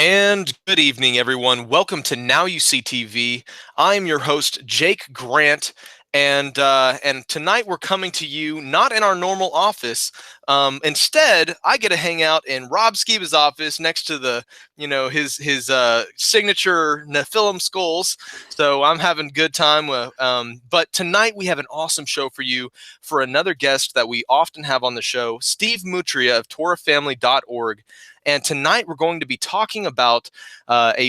And good evening, everyone. Welcome to Now You See TV. I'm your host, Jake Grant, and tonight we're coming to you not in our normal office. Instead, I get to hang out in Rob Skiba's office next to his signature Nephilim skulls. So I'm having a good time. But tonight we have an awesome show for you for another guest that we often have on the show, Steve Moutria of TorahFamily.org. And tonight we're going to be talking about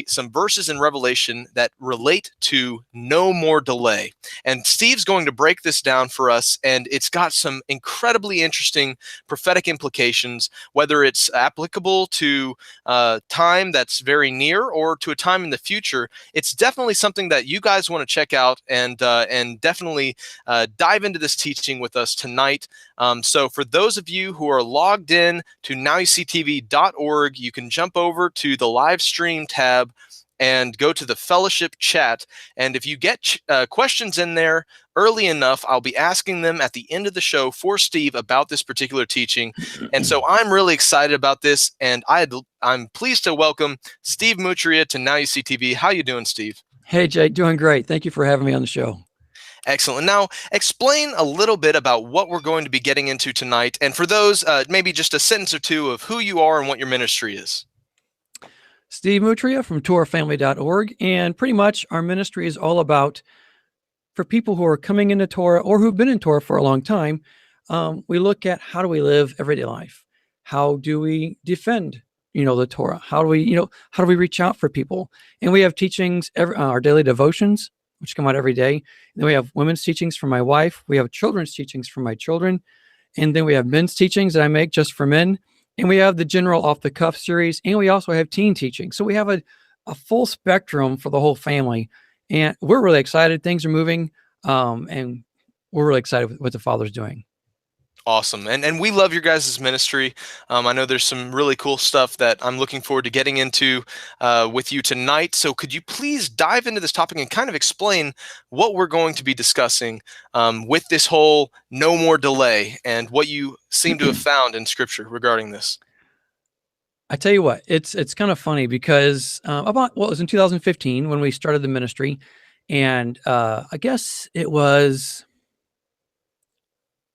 some verses in Revelation that relate to no more delay. And Steve's going to break this down for us, and it's got some incredibly interesting prophetic implications, whether it's applicable to time that's very near or to a time in the future. It's definitely something that you guys want to check out and definitely dive into this teaching with us tonight. So for those of you who are logged in to nowuseetv.org, you can jump over to the live stream tab and go to the fellowship chat. And if you get questions in there early enough, I'll be asking them at the end of the show for Steve about this particular teaching. And so I'm really excited about this, and I'm pleased to welcome Steve Moutria to Now You See TV. How you doing, Steve? Hey, Jake, doing great. Thank you for having me on the show. Excellent. Now, explain a little bit about what we're going to be getting into tonight. And for those, maybe just a sentence or two of who you are and what your ministry is. Steve Moutria from TorahFamily.org. And pretty much our ministry is all about, for people who are coming into Torah or who've been in Torah for a long time, we look at how do we live everyday life? How do we defend, the Torah? How do we reach out for people? And we have teachings, our daily devotions, which come out every day. And then we have women's teachings from my wife. We have children's teachings from my children. And then we have men's teachings that I make just for men. And we have the general off-the-cuff series. And we also have teen teaching. So we have a full spectrum for the whole family. And we're really excited. Things are moving. And we're really excited with what the Father's doing. Awesome. And we love your guys' ministry. I know there's some really cool stuff that I'm looking forward to getting into with you tonight. So could you please dive into this topic and kind of explain what we're going to be discussing with this whole no more delay and what you seem to have found in Scripture regarding this? I tell you what, it's kind of funny because it was in 2015 when we started the ministry. And I guess it was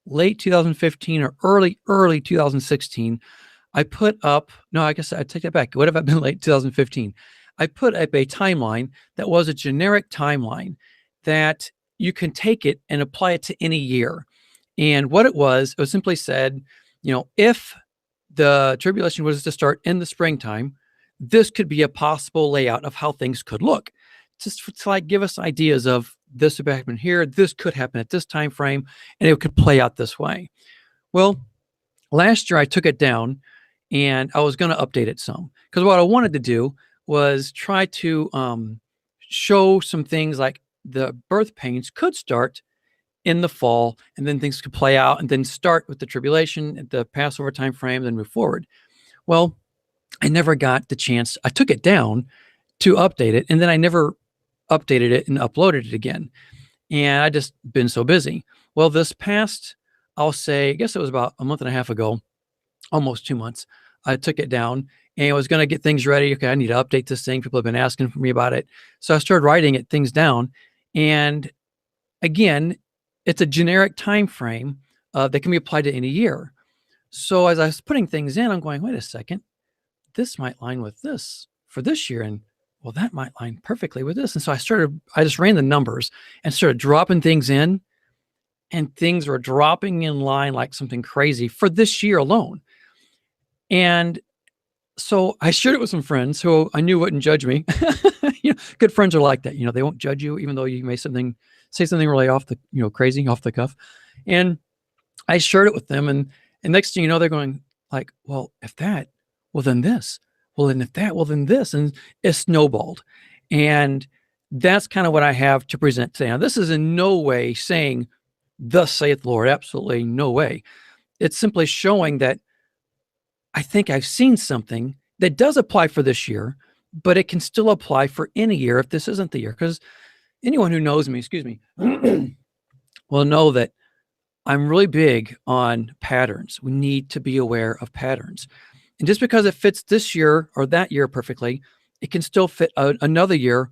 late 2015 or early 2016, I put up, no, I guess I take that back. What have I been late 2015? I put up a timeline that was a generic timeline that you can take it and apply it to any year. And what it was simply said, if the tribulation was to start in the springtime, this could be a possible layout of how things could look. Just to like give us ideas of this would happen here, this could happen at this time frame, and it could play out this way. Well, last year I took it down and I was going to update it some, because what I wanted to do was try to show some things like the birth pains could start in the fall, and then things could play out and then start with the tribulation at the Passover time frame, then move forward. Well, I never got the chance. I took it down to update it, and then I never updated it and uploaded it again. And I just been so busy. Well, this past, I'll say, I guess it was about a month and a half ago, almost 2 months, I took it down and I was going to get things ready. Okay, I need to update this thing. People have been asking for me about it. So I started writing things down. And again, it's a generic time frame that can be applied to any year. So as I was putting things in, I'm going, wait a second, this might line with this for this year. And well, that might line perfectly with this. And so I just ran the numbers and started dropping things in, and things were dropping in line like something crazy for this year alone. And so I shared it with some friends who I knew wouldn't judge me. Good friends are like that. They won't judge you, even though you may say something really off the, crazy off the cuff. And I shared it with them. And next thing you know, they're going like, well, if that, well, then this. Well, and if that, well, then this, and it snowballed. And that's kind of what I have to present today. Now, this is in no way saying, thus saith the Lord, absolutely no way. It's simply showing that I think I've seen something that does apply for this year, but it can still apply for any year if this isn't the year. Because anyone who knows me, will know that I'm really big on patterns. We need to be aware of patterns. And just because it fits this year or that year perfectly, it can still fit another year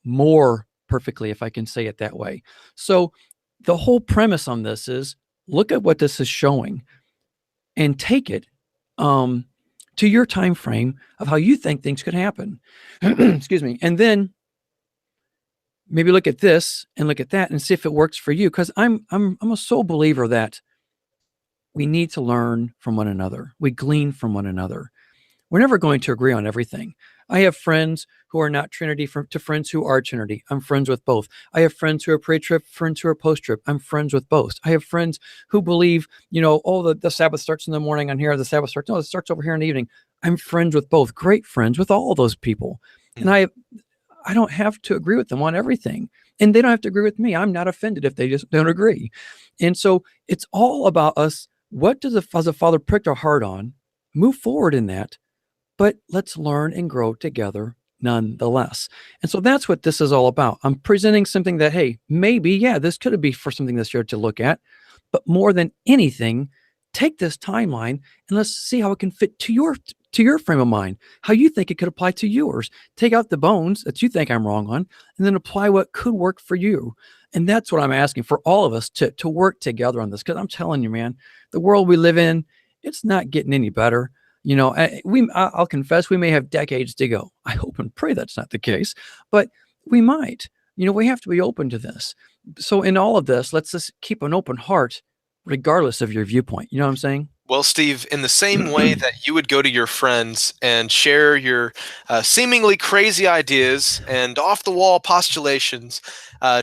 more perfectly, if I can say it that way. So the whole premise on this is look at what this is showing and take it to your time frame of how you think things could happen. Excuse me. And then maybe look at this and look at that and see if it works for you. Because I'm a sole believer that we need to learn from one another. We glean from one another. We're never going to agree on everything. I have friends who are not Trinity to friends who are Trinity. I'm friends with both. I have friends who are pre-trip, friends who are post-trip. I'm friends with both. I have friends who believe, oh, the Sabbath starts in the morning on here. The Sabbath starts, no, it starts over here in the evening. I'm friends with both. Great friends with all of those people. And I don't have to agree with them on everything. And they don't have to agree with me. I'm not offended if they just don't agree. And so it's all about us. What does a Father prick our heart on? Move forward in that. But let's learn and grow together nonetheless. And so that's what this is all about. I'm presenting something that, hey, maybe, this could be for something this year to look at. But more than anything, take this timeline and let's see how it can fit to your frame of mind, how you think it could apply to yours. Take out the bones that you think I'm wrong on, and then apply what could work for you. And that's what I'm asking for all of us to work together on this. Because I'm telling you, man, the world we live in, it's not getting any better. I'll confess we may have decades to go. I hope and pray that's not the case, but we might. We have to be open to this. So in all of this, let's just keep an open heart, regardless of your viewpoint. You know what I'm saying? Well, Steve, in the same way that you would go to your friends and share your seemingly crazy ideas and off-the-wall postulations,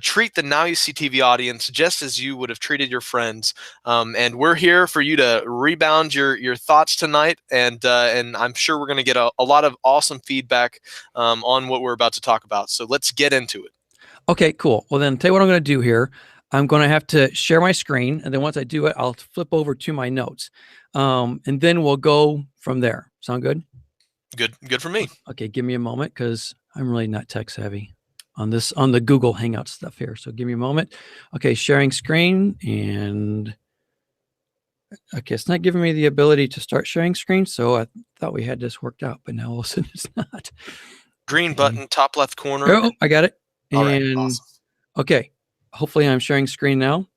treat the Now You See TV audience just as you would have treated your friends. And we're here for you to rebound your thoughts tonight, and I'm sure we're going to get a lot of awesome feedback on what we're about to talk about. So let's get into it. Okay, cool. Well, then tell you what I'm going to do here. I'm going to have to share my screen, and then once I do it, I'll flip over to my notes, and then we'll go from there. Sound good? Good for me. Okay, give me a moment because I'm really not tech savvy on the Google Hangout stuff here. So give me a moment. Okay, sharing screen, and okay, it's not giving me the ability to start sharing screen. So I thought we had this worked out, but now all of a sudden it's not. Green button, top left corner. Oh, I got it. All right, awesome. Okay. Hopefully I'm sharing screen now.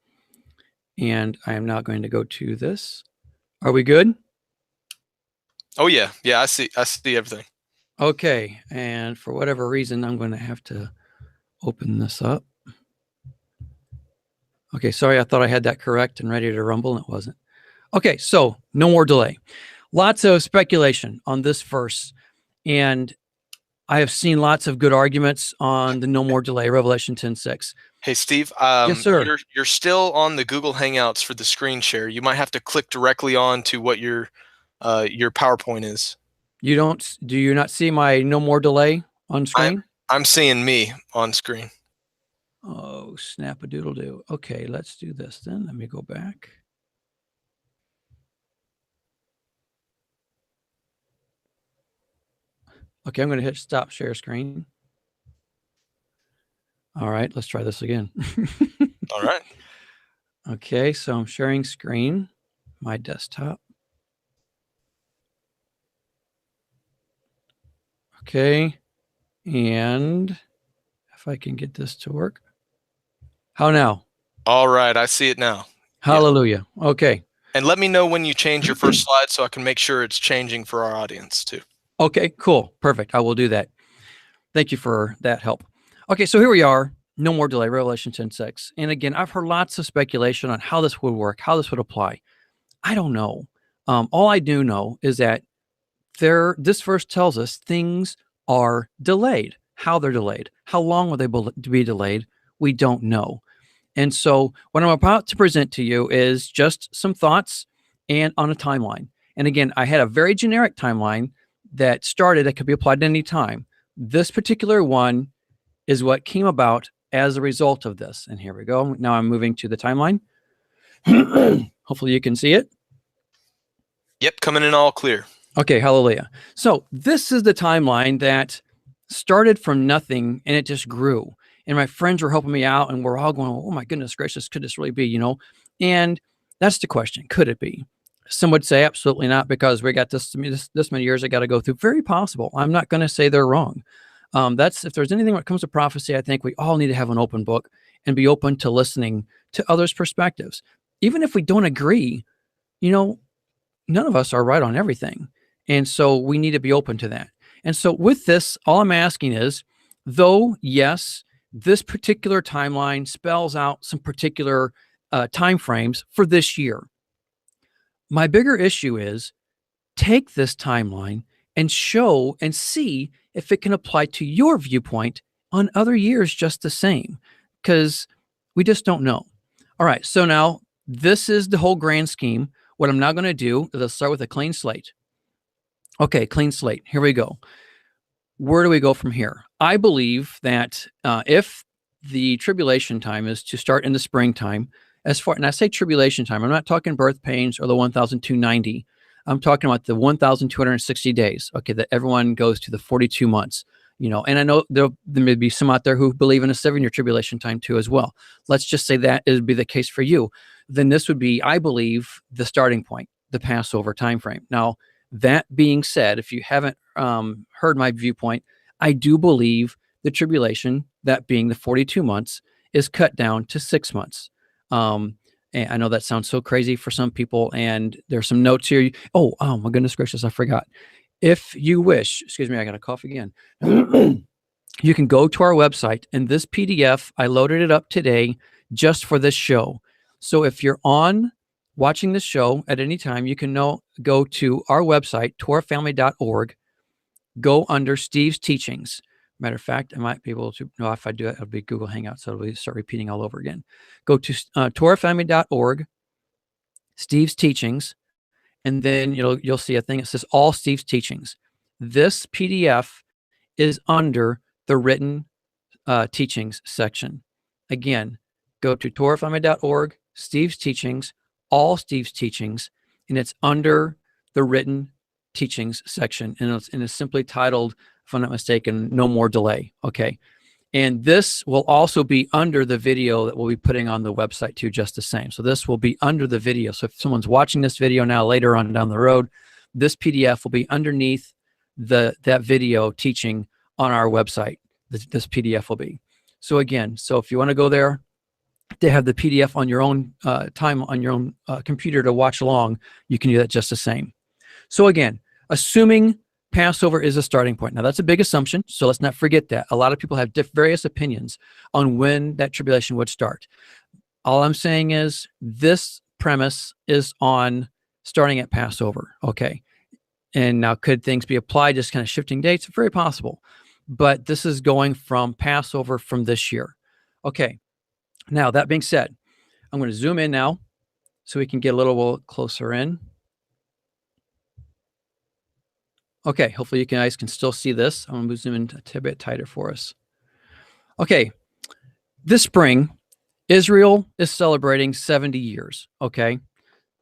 And I am now going to go to this. Are we good? Oh yeah. Yeah, I see everything. Okay. And for whatever reason, I'm going to have to open this up. Okay. Sorry. I thought I had that correct and ready to rumble, and it wasn't. Okay. So no more delay. Lots of speculation on this verse. And I have seen lots of good arguments on the no more delay, Revelation 10:6. Hey, Steve. Yes, sir. You're still on the Google Hangouts for the screen share. You might have to click directly on to what your PowerPoint is. Do you not see my no more delay on screen? I'm seeing me on screen. Oh, snap-a-doodle-doo. Okay, let's do this then. Let me go back. Okay, I'm going to hit stop share screen. All right, let's try this again. All right. Okay, so I'm sharing screen, my desktop. Okay, and if I can get this to work. How now? All right, I see it now. Hallelujah. Yeah. Okay. And let me know when you change your first slide so I can make sure it's changing for our audience too. Okay, cool. Perfect. I will do that. Thank you for that help. Okay, so here we are. No more delay, Revelation 10:6. And again, I've heard lots of speculation on how this would work, how this would apply. I don't know. All I do know is that this verse tells us things are delayed. How they're delayed. How long will they be delayed? We don't know. And so what I'm about to present to you is just some thoughts and on a timeline. And again, I had a very generic timeline that started that could be applied at any time. This particular one is what came about as a result of this. And here we go. Now I'm moving to the timeline. Hopefully you can see it. Yep, coming in all clear. Okay, hallelujah. So this is the timeline that started from nothing and it just grew. And my friends were helping me out and we're all going, oh my goodness gracious, could this really be, And that's the question. Could it be? Some would say absolutely not, because we got this many years I got to go through. Very possible. I'm not going to say they're wrong. That's, if there's anything when it comes to prophecy, I think we all need to have an open book and be open to listening to others' perspectives. Even if we don't agree, none of us are right on everything. And so we need to be open to that. And so with this, all I'm asking is, though, yes, this particular timeline spells out some particular time frames for this year. My bigger issue is, take this timeline and show and see if it can apply to your viewpoint on other years just the same, because we just don't know. All right, so now this is the whole grand scheme. What I'm now going to do is I'll start with a clean slate. Okay, clean slate. Here we go. Where do we go from here? I believe that if the tribulation time is to start in the springtime, and I say tribulation time, I'm not talking birth pains or the 1,290. I'm talking about the 1,260 days, okay, that everyone goes to, the 42 months, and I know there may be some out there who believe in a 7-year tribulation time too as well. Let's just say that it would be the case for you. Then this would be, I believe, the starting point, the Passover time frame. Now, that being said, if you haven't heard my viewpoint, I do believe the tribulation, that being the 42 months, is cut down to 6 months. And I know that sounds so crazy for some people, and there's some notes here. Oh my goodness gracious, I forgot. If you wish, excuse me, I got a cough again. You can go to our website, and this PDF, I loaded it up today just for this show. So if you're watching this show at any time, you can go to our website, torahfamily.org, go under Steve's Teachings. Matter of fact, I might be able to, no, if I do it, it'll be Google Hangouts, so it'll start repeating all over again. Go to torahfamily.org, Steve's Teachings, and then you'll see a thing that says All Steve's Teachings. This PDF is under the written teachings section. Again, go to torahfamily.org, Steve's Teachings, All Steve's Teachings, and it's under the written teachings section, and it's simply titled, if I'm not mistaken, No More Delay. Okay. And this will also be under the video that we'll be putting on the website too, just the same. So this will be under the video. So if someone's watching this video now later on down the road, this PDF will be underneath that video teaching on our website. This PDF will be. So again, so if you want to go there, they have the PDF on your own time on your own computer to watch along. You can do that just the same. So again, assuming Passover is a starting point. Now, that's a big assumption, so let's not forget that. A lot of people have various opinions on when that tribulation would start. All I'm saying is this premise is on starting at Passover, okay? And now, could things be applied, just kind of shifting dates? Very possible. But this is going from Passover from this year. Okay, now, that being said, I'm going to zoom in now so we can get a little closer in. Okay, hopefully you guys can still see this. I'm going to zoom in a bit tighter for us. Okay, this spring, Israel is celebrating 70 years, okay?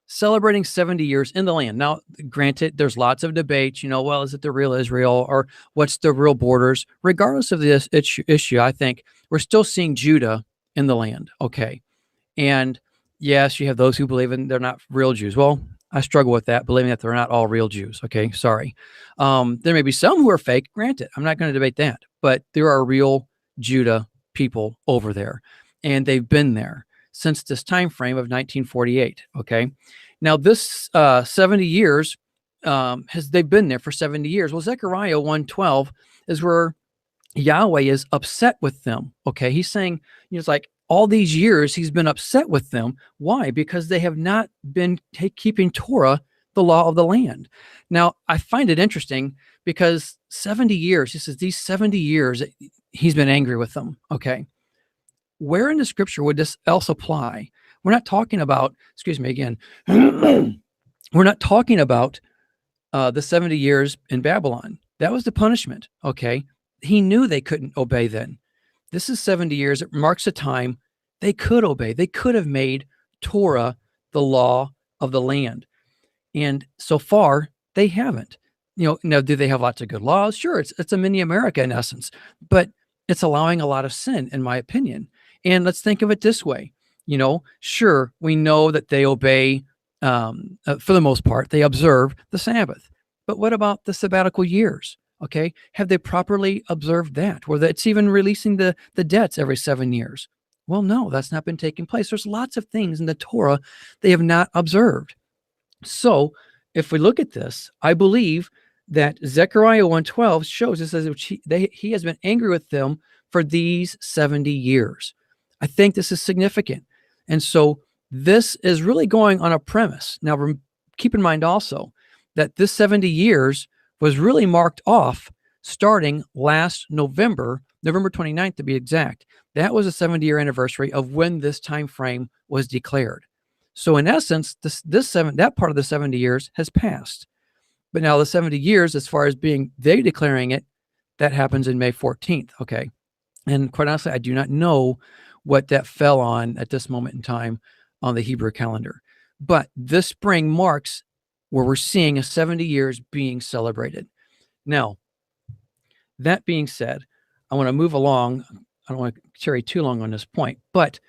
Celebrating 70 years in the land. Now, granted, there's lots of debates, well, is it the real Israel, or what's the real borders? Regardless of this issue, I think we're still seeing Judah in the land, okay? And yes, you have those who believe they're not real Jews. Well, I struggle with that, believing that they're not all real Jews. Okay, sorry. There may be some who are fake, granted. I'm not going to debate that. But there are real Judah people over there, and they've been there since this time frame of 1948. Okay, now this 70 years, they've been there for 70 years. Well, Zechariah 1:12 is where Yahweh is upset with them. Okay, he's saying, it's like, all these years he's been upset with them. Why? Because they have not been keeping Torah, the law of the land. Now, I find it interesting because 70 years, he says these 70 years, he's been angry with them. Okay. Where in the scripture would this else apply? We're not talking about, excuse me again, we're not talking about the 70 years in Babylon. That was the punishment. Okay. He knew they couldn't obey then. This is 70 years. It marks a time they could obey. They could have made Torah the law of the land. And so far, they haven't. Now, do they have lots of good laws? Sure, it's a mini America in essence, but it's allowing a lot of sin, in my opinion. And let's think of it this way. Sure, we know that they obey for the most part, they observe the Sabbath. But what about the sabbatical years? Okay, have they properly observed that? Where it's even releasing the debts every 7 years? Well, no, that's not been taking place. There's lots of things in the Torah they have not observed. So if we look at this, I believe that Zechariah 1:12 shows us as he has been angry with them for these 70 years. I think this is significant. And so this is really going on a premise. Now, keep in mind also that this 70 years was really marked off starting last November 29th to be exact. That was a 70-year anniversary of when this time frame was declared. So in essence, that part of the 70 years has passed. But now the 70 years, as far as being they declaring it, that happens in May 14th. Okay. And quite honestly, I do not know what that fell on at this moment in time on the Hebrew calendar. But this spring marks where we're seeing a 70 years being celebrated. Now, that being said, I want to move along. I don't want to tarry too long on this point, but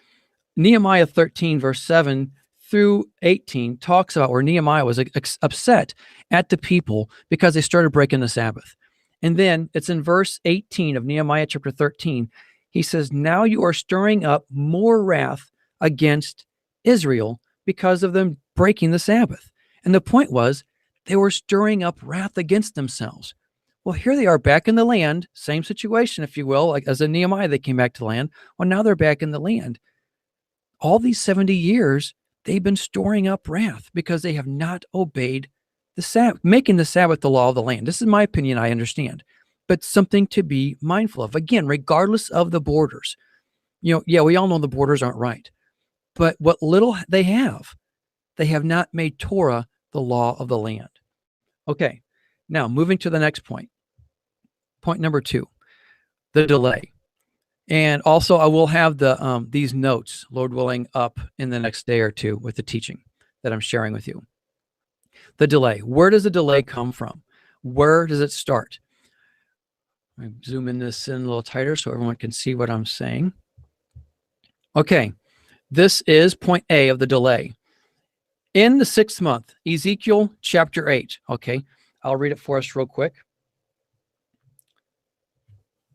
Nehemiah 13, verse 7 through 18 talks about where Nehemiah was upset at the people because they started breaking the Sabbath. And then it's in verse 18 of Nehemiah chapter 13. He says, now you are stirring up more wrath against Israel because of them breaking the Sabbath. And the point was they were stirring up wrath against themselves. Well, here they are back in the land, same situation, if you will, like as in Nehemiah, they came back to the land. Well, now they're back in the land. All these 70 years, they've been storing up wrath because they have not obeyed the Sabbath, making the Sabbath the law of the land. This is my opinion, I understand, but something to be mindful of. Again, regardless of the borders. Yeah, we all know the borders aren't right, but what little they have not made Torah the law of the land. Okay, now moving to the next point. Point number 2, the delay. And also, I will have these notes, Lord willing, up in the next day or two with the teaching that I'm sharing with you. The delay. Where does the delay come from? Where does it start? Let me zoom in this in a little tighter so everyone can see what I'm saying. Okay, this is point A of the delay. In the 6th month, Ezekiel chapter 8. Okay, I'll read it for us real quick.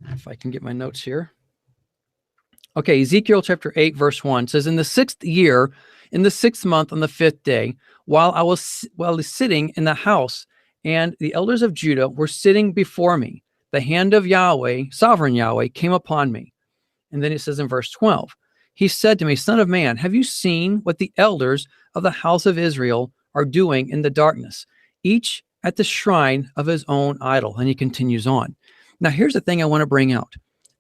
If I can get my notes here. Okay, Ezekiel chapter 8, verse 1 says, in the 6th year, in the 6th month, on the 5th day, while I was sitting in the house, and the elders of Judah were sitting before me, the hand of Yahweh, sovereign Yahweh, came upon me. And then it says in verse 12, he said to me, son of man, have you seen what the elders of the house of Israel are doing in the darkness, each at the shrine of his own idol? And he continues on. Now, here's the thing I want to bring out.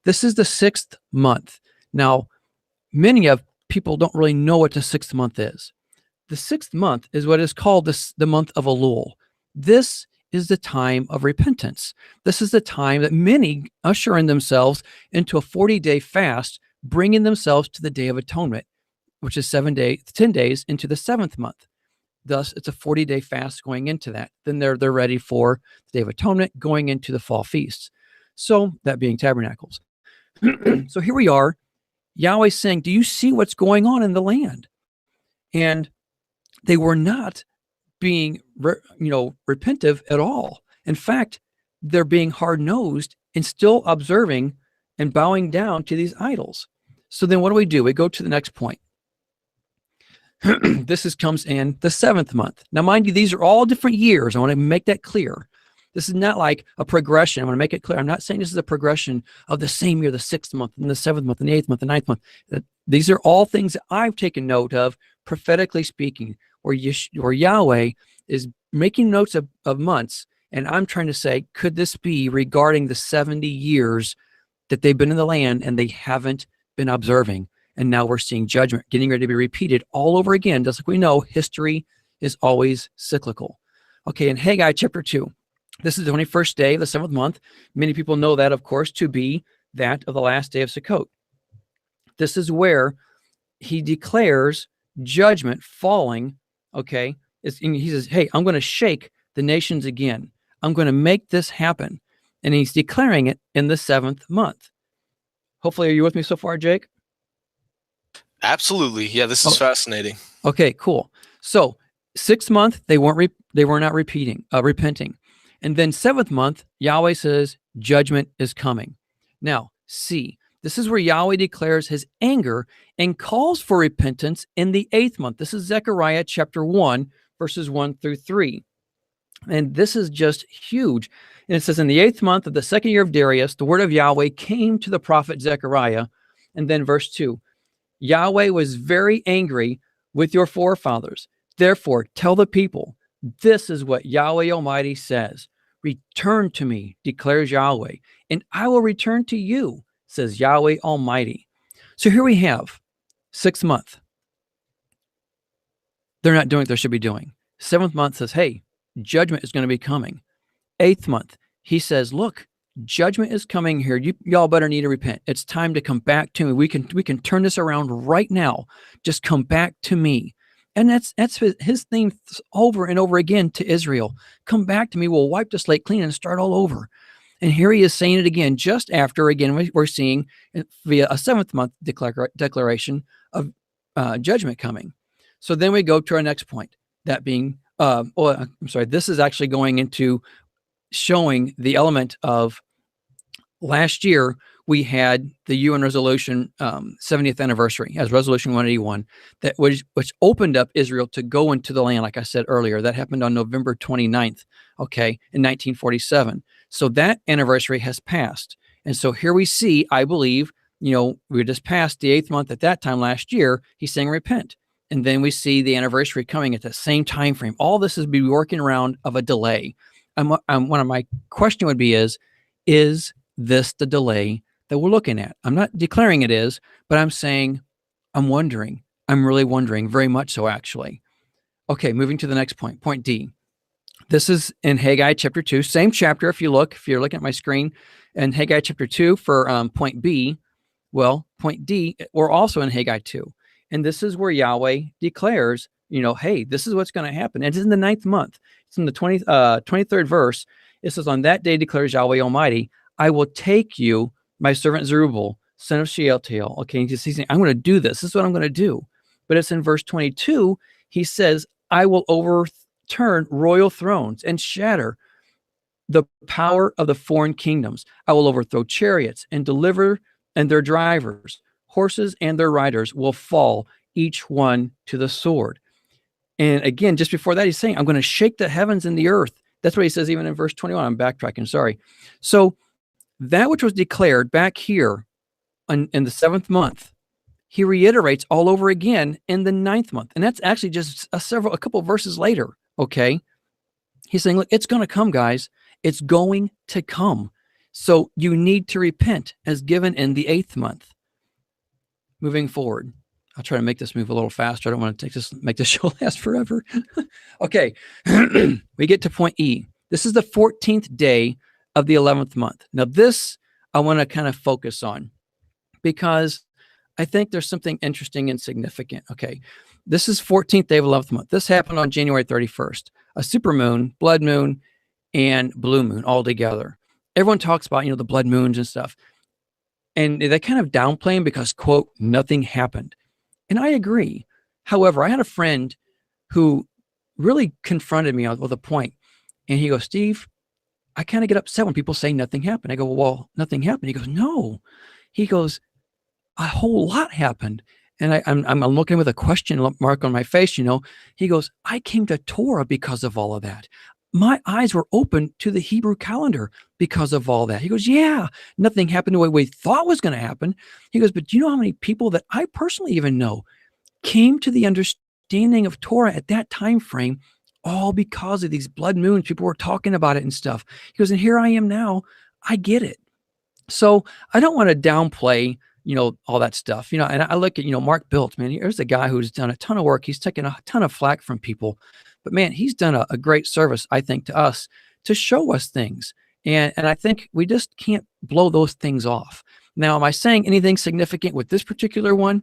This is the 6th month. Now, many of people don't really know what the 6th month is. The 6th month is what is called the month of Elul. This is the time of repentance. This is the time that many usher in themselves into a 40-day fast, bringing themselves to the Day of Atonement, which is 10 days into the 7th month. Thus, it's a 40-day fast going into that. Then they're ready for the Day of Atonement, going into the fall feasts. So that being tabernacles. So here we are. Yahweh's saying, do you see what's going on in the land? And they were not being, repentive at all. In fact, they're being hard-nosed and still observing and bowing down to these idols. So then what do? We go to the next point. This comes in the 7th month. Now, mind you, these are all different years. I want to make that clear. This is not like a progression. I want to make it clear. I'm not saying this is a progression of the same year, the 6th month, and the 7th month, and the 8th month, the 9th month. These are all things that I've taken note of, prophetically speaking, where Yahweh is making notes of months, and I'm trying to say, could this be regarding the 70 years that they've been in the land and they haven't been observing? And now we're seeing judgment getting ready to be repeated all over again. Just like we know, history is always cyclical. Okay, in Haggai chapter 2. This is the 21st day of the 7th month. Many people know that, of course, to be that of the last day of Sukkot. This is where he declares judgment falling, okay? He says, hey, I'm going to shake the nations again. I'm going to make this happen. And he's declaring it in the 7th month. Hopefully, are you with me so far, Jake? Absolutely. Yeah, this is fascinating. Okay, cool. So 6th month, they were not repenting. And then 7th month, Yahweh says, judgment is coming. Now, C, this is where Yahweh declares his anger and calls for repentance in the 8th month. This is Zechariah chapter 1, verses 1 through 3. And this is just huge. And it says, in the 8th month of the 2nd year of Darius, the word of Yahweh came to the prophet Zechariah. And then verse 2, Yahweh was very angry with your forefathers. Therefore, tell the people, this is what Yahweh Almighty says. Return to me, declares Yahweh, and I will return to you, says Yahweh Almighty. So here we have 6th month. They're not doing what they should be doing. 7th month says, hey, judgment is going to be coming. 8th month, he says, look, judgment is coming here. Y'all better need to repent. It's time to come back to me. We can turn this around right now. Just come back to me. And that's his theme over and over again to Israel. Come back to me. We'll wipe the slate clean and start all over. And here he is saying it again, just after, again, we're seeing via a 7th month declaration of judgment coming. So then we go to our next point, that being, this is actually going into showing the element of last year. We had the UN resolution 70th anniversary as resolution 181 which opened up Israel to go into the land. Like I said earlier, that happened on November 29th, in 1947. So that anniversary has passed. And so here we see, I believe, we just passed the 8th month at that time last year. He's saying repent. And then we see the anniversary coming at the same time frame. All this is be working around of a delay. One of my question would be is this the delay that we're looking at? I'm not declaring it is, but I'm saying, I'm wondering. I'm really wondering, very much so, actually. Okay, moving to the next point, point D. This is in Haggai chapter 2, same chapter. If you're looking at my screen, and Haggai chapter 2 for point B. Well, point D, we're also in Haggai 2. And this is where Yahweh declares, hey, this is what's going to happen. And it's in the 9th month. It's in the 23rd verse. It says, on that day declares Yahweh Almighty, I will take you, my servant Zerubbabel, son of Shealtiel. Okay, he's saying, I'm going to do this. This is what I'm going to do. But it's in verse 22, he says, I will overturn royal thrones and shatter the power of the foreign kingdoms. I will overthrow chariots and deliver and their drivers. Horses and their riders will fall, each one to the sword. And again, just before that, he's saying, I'm going to shake the heavens and the earth. That's what he says even in verse 21. I'm backtracking, sorry. So that which was declared back here in the 7th month, he reiterates all over again in the 9th month. And that's actually just a couple verses later, okay? He's saying, look, it's going to come, guys. It's going to come. So you need to repent as given in the 8th month. Moving forward. I'll try to make this move a little faster. I don't want to make this show last forever. Okay. We get to point E. This is the 14th day of the 11th month. Now this I want to kind of focus on because I think there's something interesting and significant. Okay. This is 14th day of 11th month. This happened on January 31st. A supermoon, blood moon, and blue moon all together. Everyone talks about, the blood moons and stuff. And they kind of downplay them because, quote, nothing happened. And I agree. However, I had a friend who really confronted me with a point. And he goes, Steve, I kind of get upset when people say nothing happened. I go, well, nothing happened. He goes, no. He goes, a whole lot happened. And I'm looking with a question mark on my face, He goes, I came to Torah because of all of that. My eyes were open to the Hebrew calendar because of all that. He goes, yeah, nothing happened the way we thought was going to happen. He goes, but do you know how many people that I personally even know came to the understanding of Torah at that time frame, all because of these blood moons? People were talking about it and stuff. He goes, and here I am now. I get it. So I don't want to downplay, all that stuff, and I look at, Mark Biltz, man, here's a guy who's done a ton of work. He's taken a ton of flack from people. But man, he's done a great service, I think, to us to show us things. And I think we just can't blow those things off. Now, am I saying anything significant with this particular one?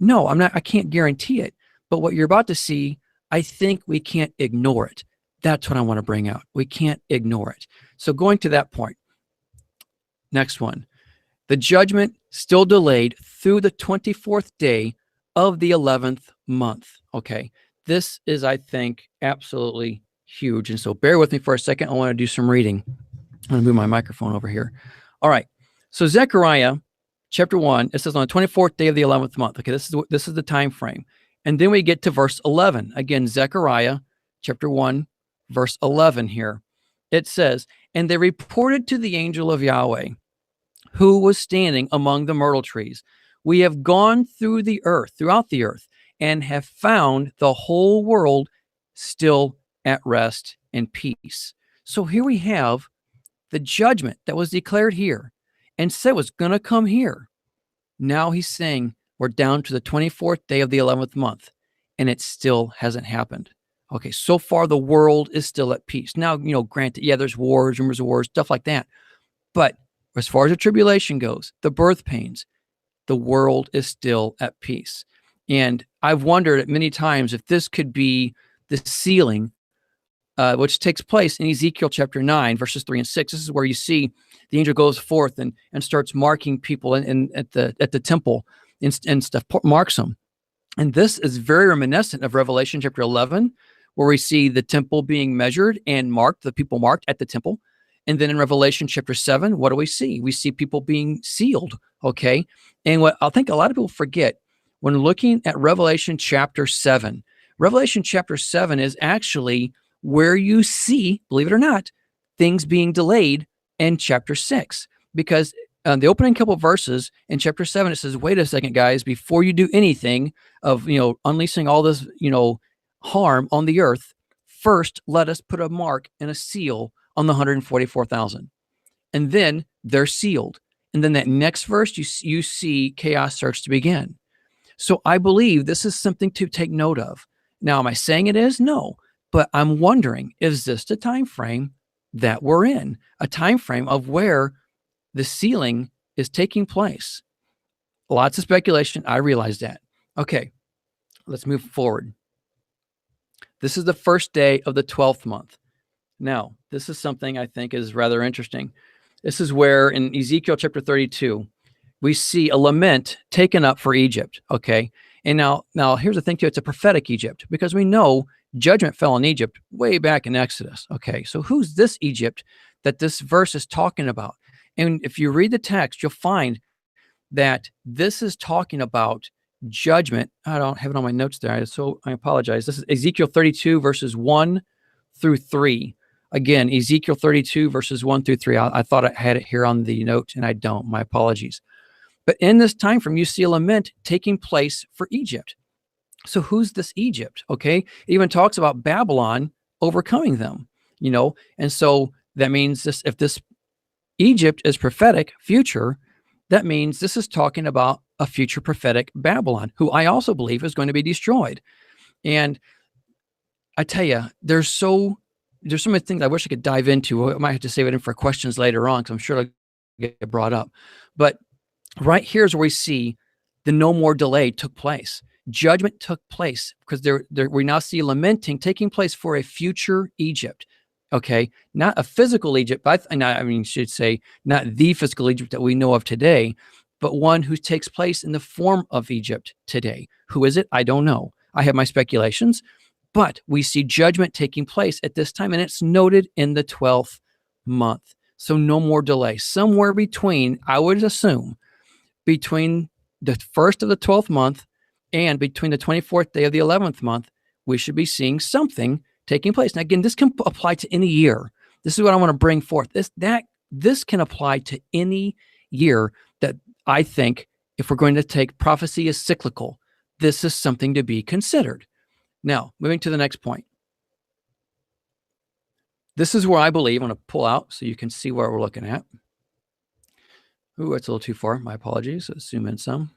No, I'm not. I can't guarantee it. But what you're about to see, I think we can't ignore it. That's what I want to bring out. We can't ignore it. So going to that point, next one, the judgment still delayed through the 24th day of the 11th month. Okay. This is, I think, absolutely huge. And so bear with me for a second. I want to do some reading. I'm going to move my microphone over here. All right. So Zechariah chapter 1, it says on the 24th day of the 11th month. Okay, this is the time frame. And then we get to verse 11. Again, Zechariah chapter 1, verse 11 here. It says, "And they reported to the angel of Yahweh, who was standing among the myrtle trees, we have gone through the earth, throughout the earth, and have found the whole world still at rest and peace." So here we have the judgment that was declared here and said was going to come here. Now he's saying we're down to the 24th day of the 11th month, and it still hasn't happened. Okay, so far the world is still at peace. Now, granted, yeah, there's wars, rumors of wars, stuff like that. But as far as the tribulation goes, the birth pains, the world is still at peace. And I've wondered many times if this could be the sealing, which takes place in Ezekiel chapter 9, verses 3 and 6. This is where you see the angel goes forth and starts marking people at the temple and stuff, marks them. And this is very reminiscent of Revelation chapter 11, where we see the temple being measured and marked, the people marked at the temple. And then in Revelation chapter 7, what do we see? We see people being sealed, okay? And what I think a lot of people forget when looking at Revelation chapter 7 is actually where you see, believe it or not, things being delayed in chapter 6. Because the opening couple of verses in chapter 7, it says, wait a second, guys, before you do anything of, unleashing all this, harm on the earth, first let us put a mark and a seal on the 144,000. And then they're sealed. And then that next verse, you see chaos starts to begin. So I believe this is something to take note of. Now, am I saying it is? No. But I'm wondering, is this the time frame that we're in? A time frame of where the sealing is taking place? Lots of speculation. I realize that. Okay, let's move forward. This is the first day of the 12th month. Now, this is something I think is rather interesting. This is where in Ezekiel chapter 32, we see a lament taken up for Egypt, okay? And now here's the thing too, it's a prophetic Egypt, because we know judgment fell on Egypt way back in Exodus, okay? So who's this Egypt that this verse is talking about? And if you read the text, you'll find that this is talking about judgment. I don't have it on my notes there, so I apologize. This is Ezekiel 32 verses 1 through 3. Again, Ezekiel 32 verses 1 through 3. I thought I had it here on the note, and I don't. My apologies. But in this time frame, you see a lament taking place for Egypt. So who's this Egypt? Okay. It even talks about Babylon overcoming them, and so that means this, if this Egypt is prophetic future, that means this is talking about a future prophetic Babylon, who I also believe is going to be destroyed. And I tell you, there's so many things I wish I could dive into. I might have to save it in for questions later on, because I'm sure it'll get brought up. But right here's where we see the no more delay took place. Judgment took place because we now see lamenting taking place for a future Egypt. Okay, not a physical Egypt, but should say not the physical Egypt that we know of today, but one who takes place in the form of Egypt today. Who is it? I don't know. I have my speculations, but we see judgment taking place at this time, and it's noted in the 12th month. So no more delay. Somewhere between, I would assume, between the first of the 12th month and between the 24th day of the 11th month, we should be seeing something taking place. Now, again, this can apply to any year. This is what I want to bring forth. This can apply to any year. That I think, if we're going to take prophecy as cyclical, this is something to be considered. Now, moving to the next point. This is where I believe, I'm going to pull out so you can see where we're looking at. Ooh, it's a little too far. My apologies. Let's zoom in some.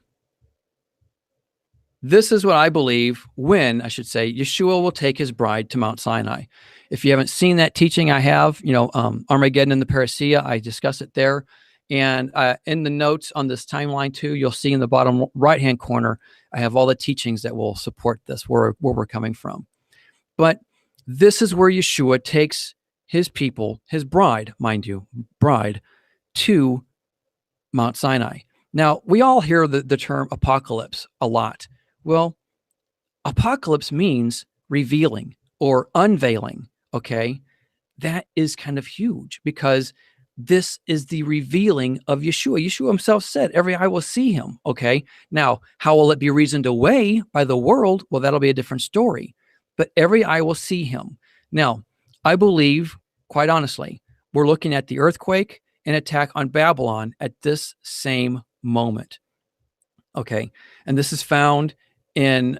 This is what I believe when, I should say, Yeshua will take his bride to Mount Sinai. If you haven't seen that teaching, I have, Armageddon and the Parousia, I discuss it there. And in the notes on this timeline too, you'll see in the bottom right-hand corner, I have all the teachings that will support this, where we're coming from. But this is where Yeshua takes his people, his bride, mind you, to Mount Sinai. Now, we all hear the term apocalypse a lot. Well, apocalypse means revealing or unveiling, okay, that is kind of huge because this is the revealing of Yeshua. Yeshua himself said, every eye will see him, okay? Now, how will it be reasoned away by the world? Well, that'll be a different story, but every eye will see him. Now, I believe, quite honestly, we're looking at the earthquake and attack on Babylon at this same moment, okay? And this is found in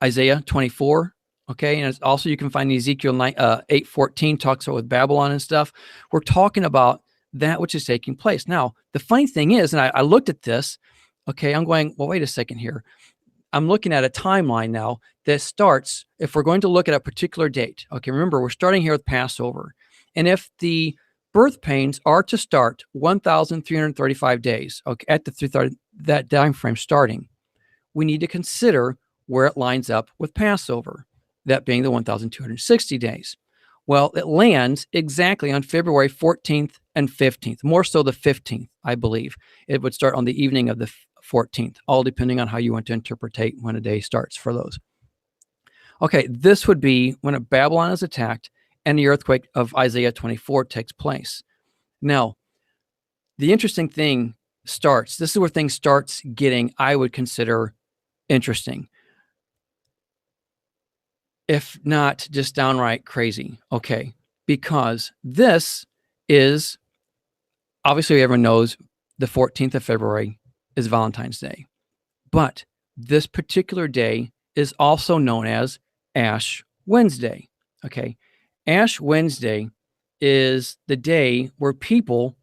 Isaiah 24. Okay. And it's also, you can find Ezekiel 8:14 talks about with Babylon and stuff. We're talking about that which is taking place. Now, the funny thing is, and I looked at this, okay, I'm going, well, wait a second here. I'm looking at a timeline now that starts, if we're going to look at a particular date, okay, remember, we're starting here with Passover. And if the birth pains are to start 1,335 days, okay, at that time frame starting, we need to consider where it lines up with Passover, that being the 1,260 days. Well, it lands exactly on February 14th and 15th, more so the 15th, I believe. It would start on the evening of the 14th, all depending on how you want to interpret when a day starts for those. Okay, this would be when Babylon is attacked and the earthquake of Isaiah 24 takes place. Now, the interesting thing starts, this is where things starts getting, I would consider, interesting, if not just downright crazy. Okay, because this is, obviously everyone knows the 14th of February is Valentine's Day, but this particular day is also known as Ash Wednesday. Okay, Ash Wednesday is the day where people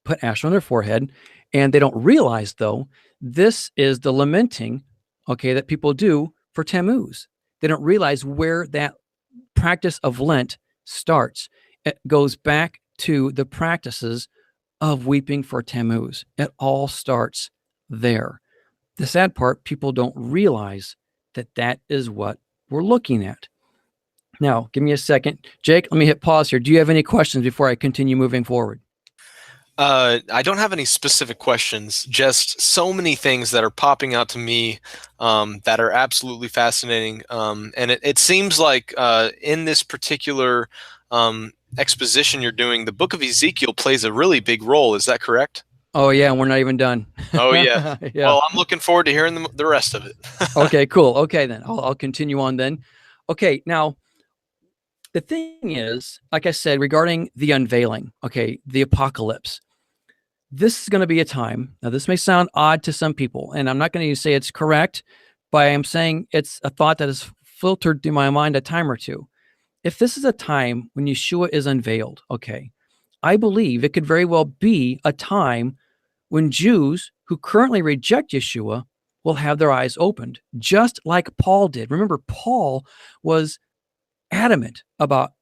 put ash on their forehead, and they don't realize, though, this is the lamenting, okay, that people do for Tammuz. They don't realize where that practice of Lent starts. It goes back to the practices of weeping for Tammuz. It all starts there. The sad part, people don't realize that that is what we're looking at. Now, give me a second. Jake, let me hit pause here. Do you have any questions before I continue moving forward? I don't have any specific questions, just so many things that are popping out to me that are absolutely fascinating. And it seems like in this particular exposition you're doing, the Book of Ezekiel plays a really big role. Is that correct? Oh, yeah, and we're not even done. Oh, yeah. Yeah. Well, I'm looking forward to hearing the rest of it. Okay, cool. Okay, then I'll continue on then. Okay, now the thing is, like I said, regarding the unveiling, okay, the apocalypse, this is going to be a time. Now, this may sound odd to some people, and I'm not going to say it's correct, but I'm saying it's a thought that has filtered through my mind a time or two. If this is a time when Yeshua is unveiled, okay, I believe it could very well be a time when Jews who currently reject Yeshua will have their eyes opened, just like Paul did. Remember, Paul was adamant about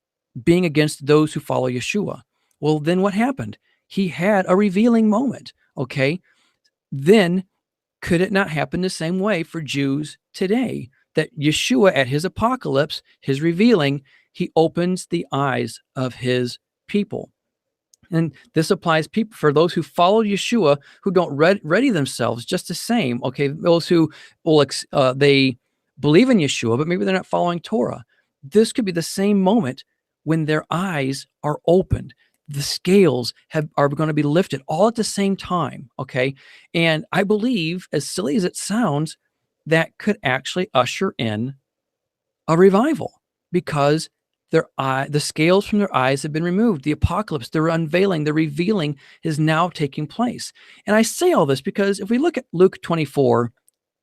being against those who follow Yeshua. Well, then what happened? He had a revealing moment, okay? Then could it not happen the same way for Jews today? That Yeshua, at his apocalypse, his revealing, he opens the eyes of his people. And this applies for those who follow Yeshua, who don't ready themselves just the same. Okay, those who will they believe in Yeshua, but maybe they're not following Torah. This could be the same moment when their eyes are opened. The scales are going to be lifted all at the same time. Okay, and I believe, as silly as it sounds, that could actually usher in a revival, because the scales from their eyes have been removed. The apocalypse, the unveiling, the revealing is now taking place. And I say all this because if we look at Luke 24,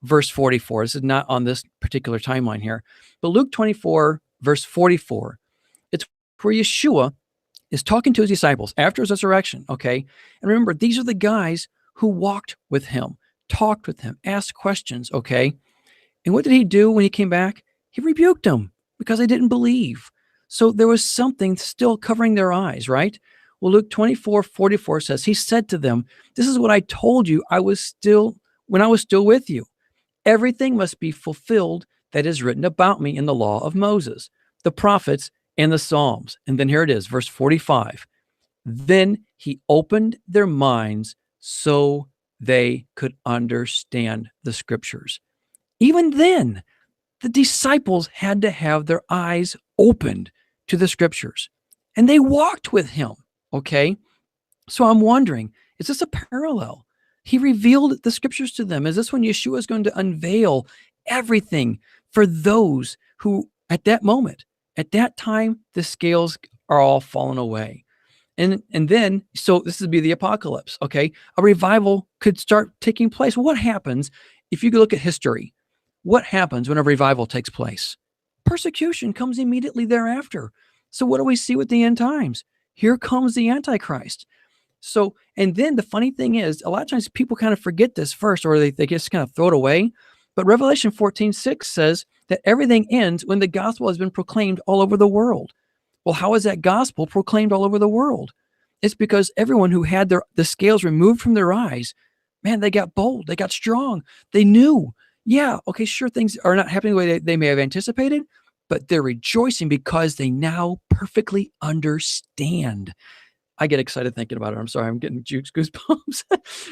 verse 44, this is not on this particular timeline here, but Luke 24, verse 44, it's where Yeshua is talking to his disciples after his resurrection, okay? And remember, these are the guys who walked with him, talked with him, asked questions, okay? And what did he do when he came back? He rebuked them because they didn't believe. So there was something still covering their eyes, right? Well, Luke 24:44 says, he said to them, this is what I told you when I was still with you. Everything must be fulfilled that is written about me in the law of Moses, the prophets, and the Psalms. And then here it is, verse 45. Then he opened their minds so they could understand the scriptures. Even then, The disciples had to have their eyes opened to the scriptures, and they walked with him. Okay. So I'm wondering, is this a parallel? He revealed the scriptures to them. Is this when Yeshua is going to unveil everything for those who, at that moment, at that time, the scales are all fallen away? And then, so this would be the apocalypse, okay? A revival could start taking place. What happens if you look at history? What happens when a revival takes place? Persecution comes immediately thereafter. So what do we see with the end times? Here comes the Antichrist. So, and then the funny thing is, a lot of times people kind of forget this first, or they just kind of throw it away. But Revelation 14:6 says that everything ends when the gospel has been proclaimed all over the world. Well, how is that gospel proclaimed all over the world? It's because everyone who had the scales removed from their eyes, man, they got bold, they got strong. They knew, yeah, okay, sure, things are not happening the way they may have anticipated, but they're rejoicing because they now perfectly understand. I get excited thinking about it. I'm sorry, I'm getting goosebumps.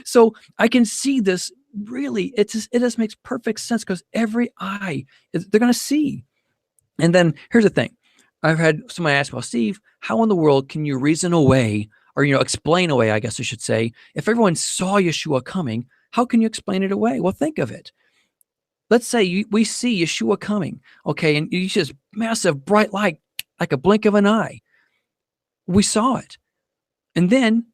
So I can see this really, it just makes perfect sense because every eye, they're going to see. And then here's the thing. I've had somebody ask, well, Steve, how in the world can you reason away or, explain away, I guess I should say, if everyone saw Yeshua coming, how can you explain it away? Well, think of it. Let's say we see Yeshua coming, okay, and you just massive bright light, like a blink of an eye. We saw it. And then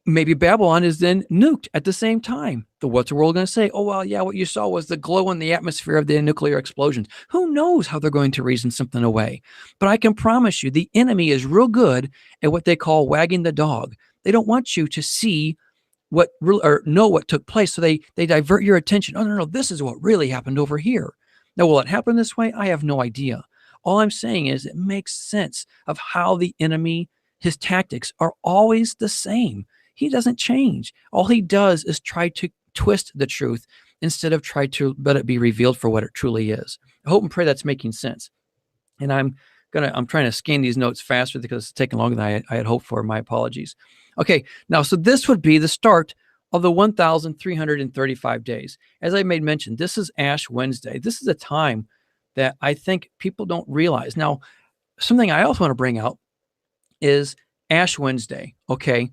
maybe Babylon is then nuked at the same time. What's the world going to say? Oh, well, yeah, what you saw was the glow in the atmosphere of the nuclear explosions. Who knows how they're going to reason something away? But I can promise you the enemy is real good at what they call wagging the dog. They don't want you to see or know what took place. So they divert your attention. Oh, no, this is what really happened over here. Now, will it happen this way? I have no idea. All I'm saying is it makes sense of how the enemy, his tactics are always the same. He doesn't change. All he does is try to twist the truth instead of try to let it be revealed for what it truly is. I hope and pray that's making sense. And I'm trying to scan these notes faster because it's taking longer than I had hoped for. My apologies. Okay, now, so this would be the start of the 1,335 days. As I made mention, this is Ash Wednesday. This is a time that I think people don't realize. Now, something I also want to bring out is Ash Wednesday, okay?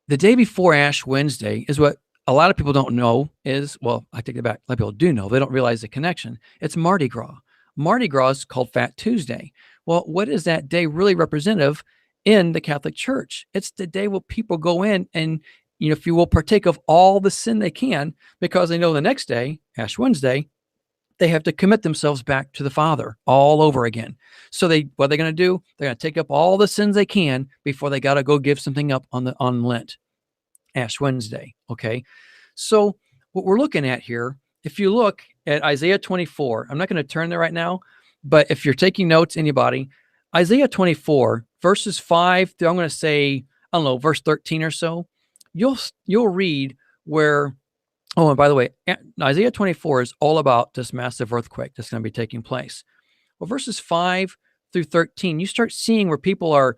The day before Ash Wednesday is what a lot of people don't know is, well, I take it back. A lot of people do know. They don't realize the connection. It's Mardi Gras. Mardi Gras is called Fat Tuesday. Well, what is that day really representative in the Catholic Church? It's the day where people go in and, if you will, partake of all the sin they can because they know the next day, Ash Wednesday, they have to commit themselves back to the Father all over again. So what are they going to do? They're going to take up all the sins they can before they got to go give something up on Lent, Ash Wednesday. Okay. So what we're looking at here, if you look at Isaiah 24, I'm not going to turn there right now, but if you're taking notes, anybody, Isaiah 24 verses 5 through, I'm going to say, I don't know, verse 13 or so, you'll read where, oh, and by the way, Isaiah 24 is all about this massive earthquake that's going to be taking place. Well, verses 5 through 13, you start seeing where people are,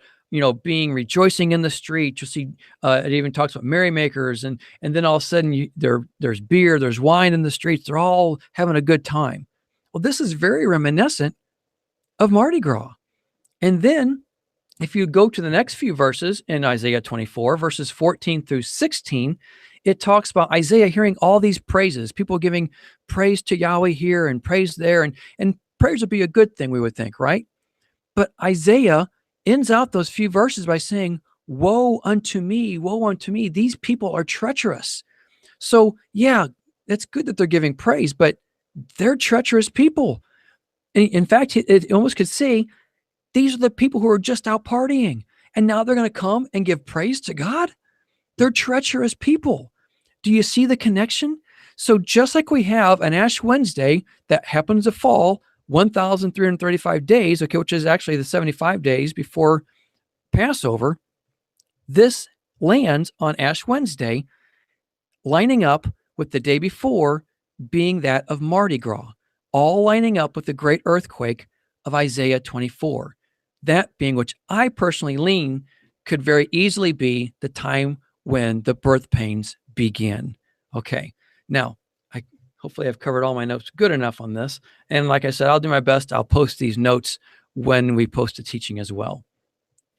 being rejoicing in the street. You'll see it even talks about merrymakers, and then all of a sudden there's beer, there's wine in the streets. They're all having a good time. Well, this is very reminiscent of Mardi Gras. And then if you go to the next few verses in Isaiah 24, verses 14 through 16, it talks about Isaiah hearing all these praises, people giving praise to Yahweh here and praise there. And praise would be a good thing, we would think, right? But Isaiah ends out those few verses by saying, woe unto me, these people are treacherous. So yeah, it's good that they're giving praise, but they're treacherous people. In fact, it almost could say, these are the people who are just out partying, and now they're going to come and give praise to God? They're treacherous people. Do you see the connection? So just like we have an Ash Wednesday that happens to fall 1,335 days, okay, which is actually the 75 days before Passover, this lands on Ash Wednesday, lining up with the day before being that of Mardi Gras, all lining up with the great earthquake of Isaiah 24. That being, which I personally lean, could very easily be the time when the birth pains begin. Okay. Now, I Hopefully I've covered all my notes good enough on this. And like I said, I'll do my best. I'll post these notes when we post the teaching as well.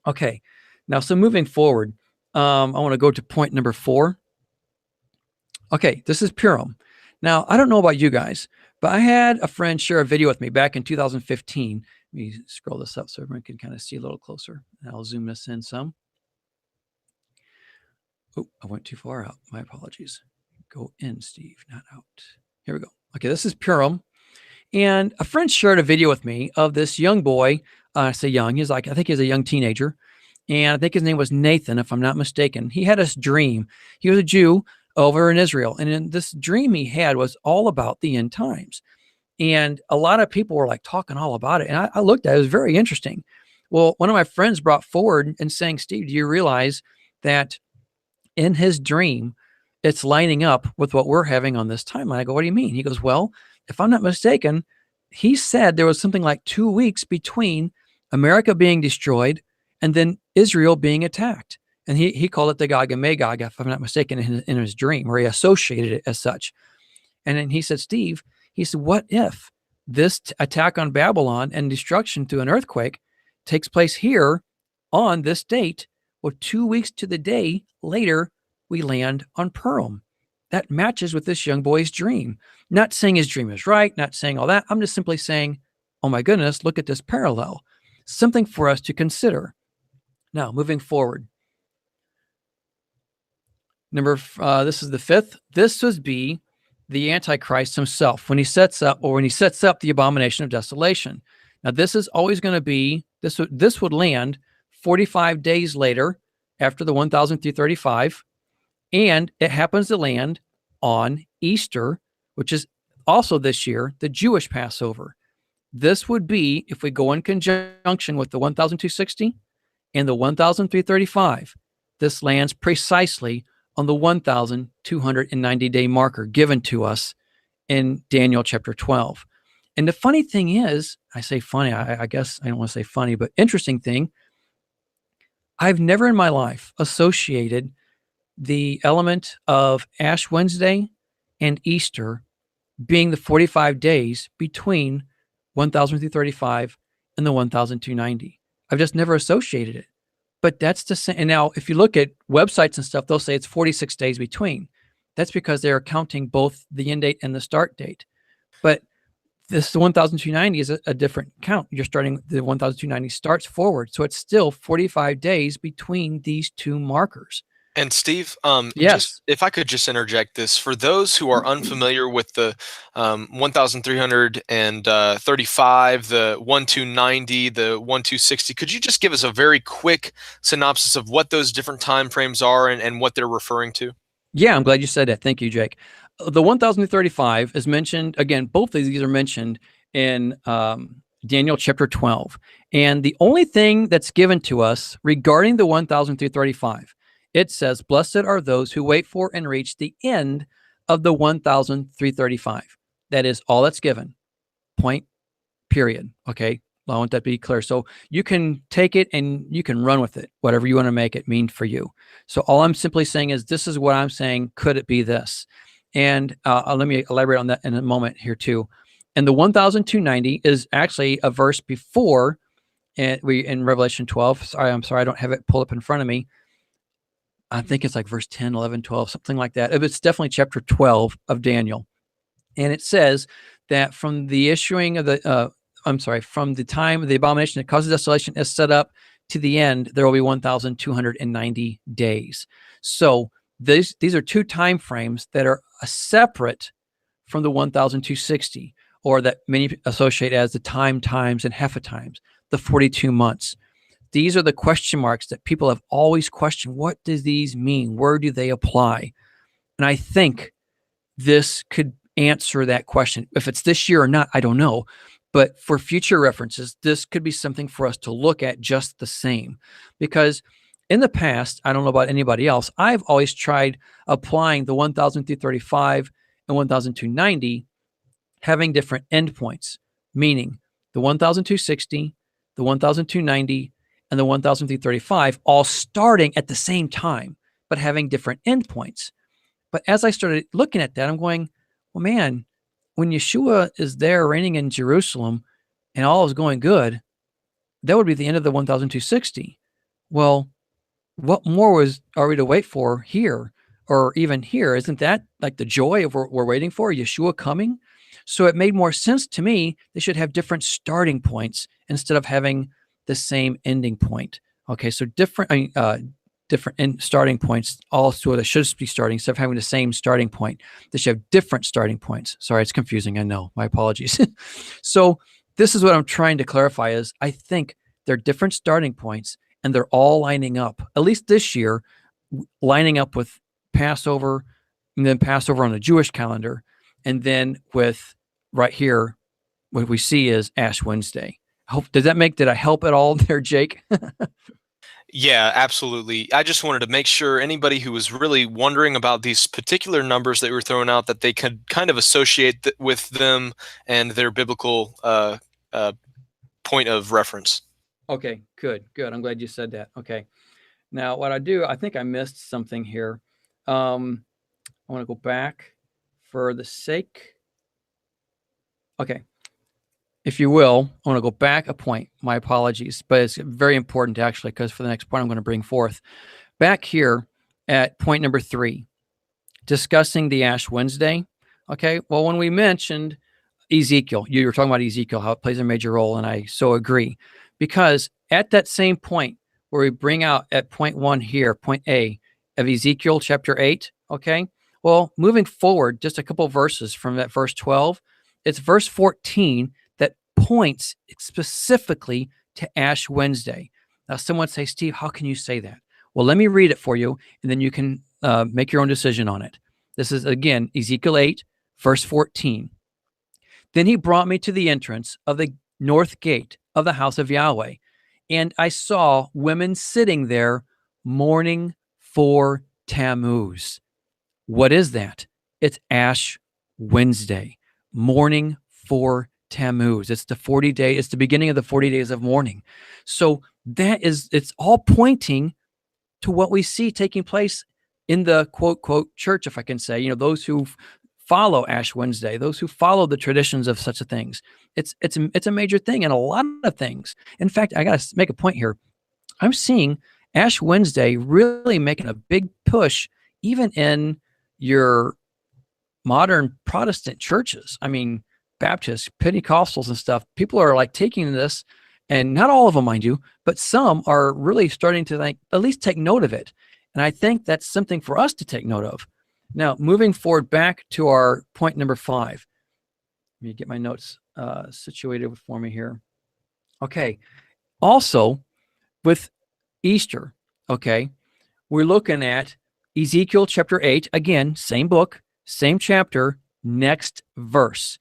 Okay. Now, so moving forward, I want to go to point number 4. Okay, this is Purim. Now, I don't know about you guys, but I had a friend share a video with me back in 2015. Let me scroll this up so everyone can kind of see a little closer. I'll zoom this in some. Oh, I went too far out. My apologies. Go in, Steve, not out. Here we go. Okay, this is Purim. And a friend shared a video with me of this young boy. I say young, I think he's a young teenager. And I think his name was Nathan, if I'm not mistaken. He had this dream. He was a Jew over in Israel. And in this dream he had was all about the end times. And a lot of people were like talking all about it. And I looked at it, it was very interesting. Well, one of my friends brought forward and saying, Steve, do you realize that in his dream, it's lining up with what we're having on this timeline? I go, what do you mean? He goes, well, if I'm not mistaken, he said there was something like 2 weeks between America being destroyed and then Israel being attacked. And he called it the Gog and Magog, if I'm not mistaken, in his dream, or he associated it as such. And then he said, Steve, he said, what if this attack on Babylon and destruction through an earthquake takes place here on this date? Well, 2 weeks to the day later, we land on Purim. That matches with this young boy's dream. Not saying his dream is right, not saying all that. I'm just simply saying, oh my goodness, look at this parallel. Something for us to consider. Now, moving forward. This is the 5th. This would be the Antichrist himself when he sets up the Abomination of Desolation. Now, this is always going to be, this would land 45 days later after the 1335. And it happens to land on Easter, which is also this year, the Jewish Passover. This would be, if we go in conjunction with the 1260 and the 1335, this lands precisely on the 1,290-day marker given to us in Daniel chapter 12. And the funny thing is, I say funny, I guess I don't want to say funny, but interesting thing, I've never in my life associated the element of Ash Wednesday and Easter being the 45 days between 1,335 and the 1,290. I've just never associated it. But that's the same. And now, if you look at websites and stuff, they'll say it's 46 days between. That's because they're counting both the end date and the start date. But this 1,290 is a different count. You're starting, the 1,290 starts forward. So it's still 45 days between these two markers. And Steve, yes, if I could just interject this, for those who are unfamiliar with the 1,335, the 1,290, the 1,260, could you just give us a very quick synopsis of what those different time frames are and what they're referring to? Yeah, I'm glad you said that. Thank you, Jake. The 1,035 is mentioned, again, both of these are mentioned in Daniel chapter 12. And the only thing that's given to us regarding the 1,335, it says, blessed are those who wait for and reach the end of the 1,335. That is all that's given. Point, period. Okay, I want that to be clear. So you can take it and you can run with it, whatever you want to make it mean for you. So all I'm simply saying is, this is what I'm saying. Could it be this? And let me elaborate on that in a moment here too. And the 1,290 is actually a verse before, and in Revelation 12. I'm sorry, I don't have it pulled up in front of me. I think it's like verse 10, 11, 12, something like that. It's definitely chapter 12 of Daniel. And it says that from the issuing of from the time of the abomination that causes desolation is set up to the end, there will be 1,290 days. So these are two time frames that are separate from the 1,260, or that many associate as the times and half a times, the 42 months. These are the question marks that people have always questioned. What do these mean? Where do they apply? And I think this could answer that question. If it's this year or not, I don't know. But for future references, this could be something for us to look at just the same. Because in the past, I don't know about anybody else, I've always tried applying the 1,335 and 1,290 having different endpoints, meaning the 1,260, the 1,290, and the 1,335 all starting at the same time, but having different endpoints. But as I started looking at that, I'm going, well, man, when Yeshua is there reigning in Jerusalem and all is going good, that would be the end of the 1260. Well, what more are we to wait for here or even here? Isn't that like the joy of what we're waiting for, Yeshua coming? So it made more sense to me. They should have different starting points instead of having the same ending point. Okay, so different starting points. All sort of should be starting instead of having the same starting point. They should have different starting points. Sorry, it's confusing. I know. My apologies. So this is what I'm trying to clarify: is I think they're different starting points, and they're all lining up, at least this year, lining up with Passover, and then Passover on the Jewish calendar, and then with right here, what we see is Ash Wednesday. Did I help at all there, Jake? Yeah, absolutely. I just wanted to make sure anybody who was really wondering about these particular numbers that were thrown out, that they could kind of associate with them and their biblical uh, point of reference. Okay, good. I'm glad you said that. Okay. Now, what I think I missed something here. I want to go back for the sake. Okay. If you will, I want to go back a point. My apologies, but it's very important actually, because for the next point I'm going to bring forth. Back here at point number 3, discussing the Ash Wednesday. Okay. Well, when we mentioned Ezekiel, you were talking about Ezekiel, how it plays a major role, and I so agree. Because at that same point where we bring out at point 1 here, point A of Ezekiel chapter 8, okay? Well, moving forward, just a couple verses from that verse 12, it's verse 14 that points specifically to Ash Wednesday. Now, someone say, Steve, how can you say that? Well, let me read it for you, and then you can make your own decision on it. This is, again, Ezekiel 8, verse 14. Then he brought me to the entrance of the north gate of the house of Yahweh, and I saw women sitting there mourning for Tammuz. What is that? It's Ash Wednesday, mourning for Tammuz. It's the beginning of the 40 days of mourning. So it's all pointing to what we see taking place in the quote, quote, church, if I can say, those who follow Ash Wednesday, those who follow the traditions of such a things. It's a major thing in a lot of things. In fact, I got to make a point here. I'm seeing Ash Wednesday really making a big push, even in your modern Protestant churches. I mean, Baptists, Pentecostals and stuff. People are like taking this, and not all of them, mind you, but some are really starting to at least take note of it. And I think that's something for us to take note of. Now, moving forward back to our point number 5. Let me get my notes situated for me here. Okay. Also, with Easter, okay, we're looking at Ezekiel chapter 8. Again, same book, same chapter, next verse.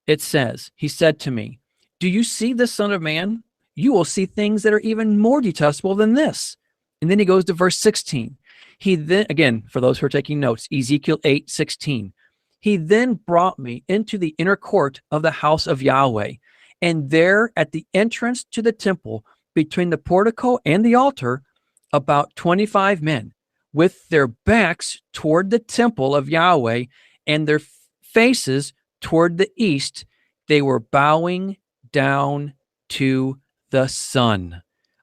It says, he said to me, do you see this, son of man? You will see things that are even more detestable than this. And then he goes to verse 16. He then, again, for those who are taking notes, Ezekiel 8:16. He then brought me into the inner court of the house of Yahweh, and there at the entrance to the temple, between the portico and the altar, about 25 men, with their backs toward the temple of Yahweh and their faces toward the east, they were bowing down to the sun.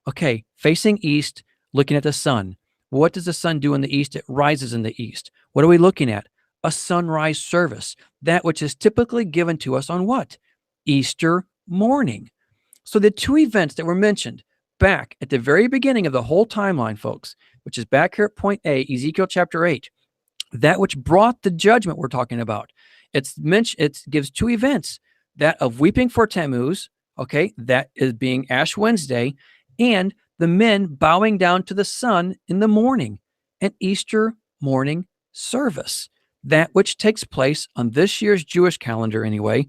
Okay, facing east, looking at the sun. What does the sun do in the east? It rises in the east. What are we looking at? A sunrise service, that which is typically given to us on what? Easter morning. So the two events that were mentioned back at the very beginning of the whole timeline, folks, which is back here at point A, Ezekiel chapter 8, that which brought the judgment we're talking about. It gives two events, that of weeping for Tammuz, okay, that is being Ash Wednesday, and the men bowing down to the sun in the morning, an Easter morning service, that which takes place on this year's Jewish calendar anyway,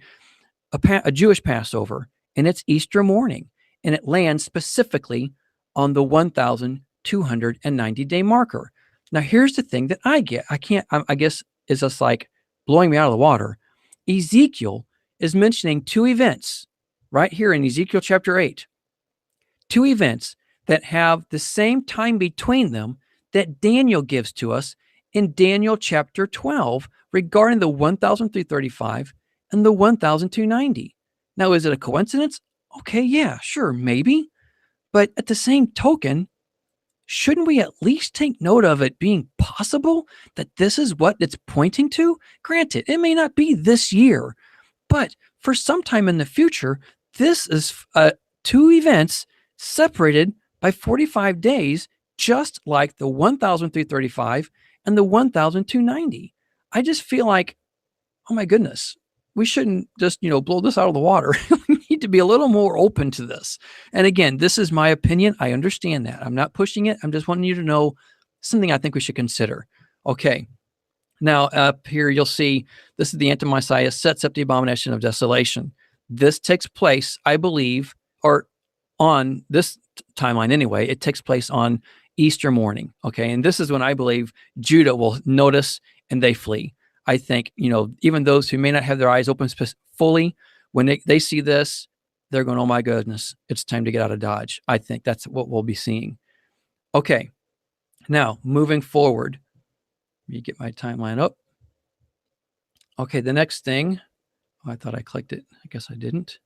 a Jewish Passover, and it's Easter morning, and it lands specifically on the 1,290-day marker. Now, here's the thing that I guess is just like blowing me out of the water. Ezekiel is mentioning two events right here in Ezekiel chapter 8, two events that have the same time between them that Daniel gives to us in Daniel chapter 12 regarding the 1,335 and the 1,290. Now, is it a coincidence? Okay, yeah, sure, maybe. But at the same token, shouldn't we at least take note of it being possible that this is what it's pointing to? Granted, it may not be this year, but for some time in the future, this is two events separated by 45 days, just like the 1,335 and the 1,290. I just feel like, oh my goodness, we shouldn't just, blow this out of the water. We need to be a little more open to this. And again, this is my opinion. I understand that. I'm not pushing it. I'm just wanting you to know something I think we should consider. Okay. Now, up here, you'll see this is the anti-Messiah sets up the abomination of desolation. This takes place, I believe, or on this timeline anyway, it takes place on Easter morning. Okay. And this is when I believe Judah will notice and they flee. I think, even those who may not have their eyes open fully, when they see this, they're going, oh my goodness, it's time to get out of Dodge. I think that's what we'll be seeing. Okay. Now, moving forward, let me get my timeline up. Okay, the next thing, I thought I clicked it. I guess I didn't.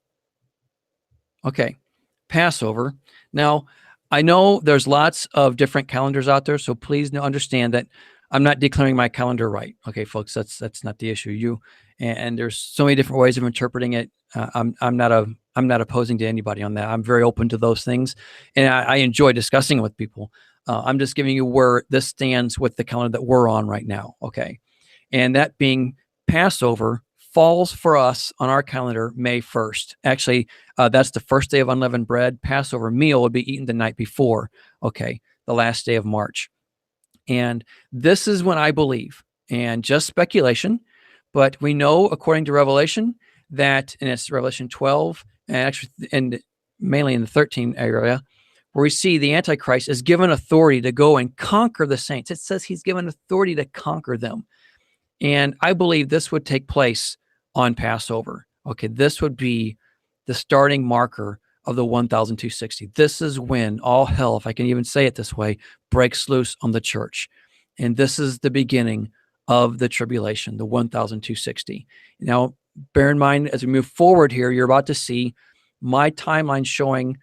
Okay, Passover. Now, I know there's lots of different calendars out there, so please understand that I'm not declaring my calendar right. Okay, folks, that's not the issue. And there's so many different ways of interpreting it. I'm not opposing to anybody on that. I'm very open to those things, and I enjoy discussing it with people. I'm just giving you where this stands with the calendar that we're on right now. Okay, and that being Passover falls for us on our calendar May 1st. Actually, that's the first day of unleavened bread. Passover meal would be eaten the night before. Okay, the last day of March. And this is when I believe, and just speculation, but we know according to Revelation that, and it's Revelation 12, and actually, and mainly in the 13 area, where we see the Antichrist is given authority to go and conquer the saints. It says he's given authority to conquer them. And I believe this would take place on Passover. Okay, this would be the starting marker of the 1,260. This is when all hell, if I can even say it this way, breaks loose on the church. And this is the beginning of the tribulation, the 1,260. Now, bear in mind, as we move forward here, you're about to see my timeline showing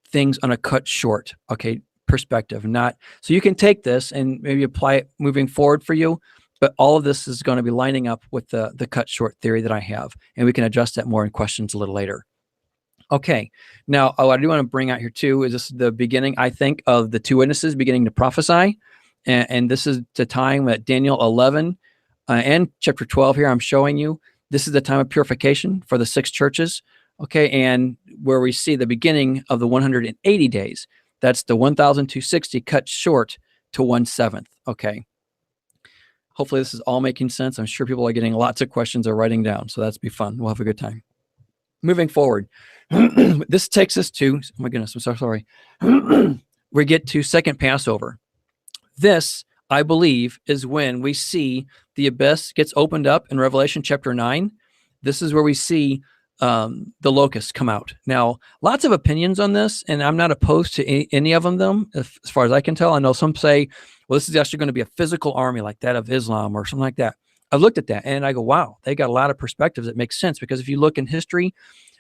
things on a cut short, okay, perspective. Not so you can take this and maybe apply it moving forward for you, but all of this is going to be lining up with the cut short theory that I have, and we can adjust that more in questions a little later. Okay, now what I do want to bring out here too is this is the beginning, I think, of the two witnesses beginning to prophesy, and this is the time that Daniel 11 and chapter 12 here I'm showing you. This is the time of purification for the 6 churches, okay, and where we see the beginning of the 180 days. That's the 1,260 cut short to 1/7, okay. Hopefully this is all making sense. I'm sure people are getting lots of questions or writing down, so that's be fun. We'll have a good time. Moving forward, this takes us to, oh my goodness, I'm so sorry. We get to second Passover. This, I believe, is when we see the abyss gets opened up in Revelation chapter 9. This is where we see the locusts come out. Now, lots of opinions on this, and I'm not opposed to any of them, as far as I can tell. I know some say, well, this is actually going to be a physical army like that of Islam or something like that. I've looked at that and I go, wow, they got a lot of perspectives that make sense, because if you look in history,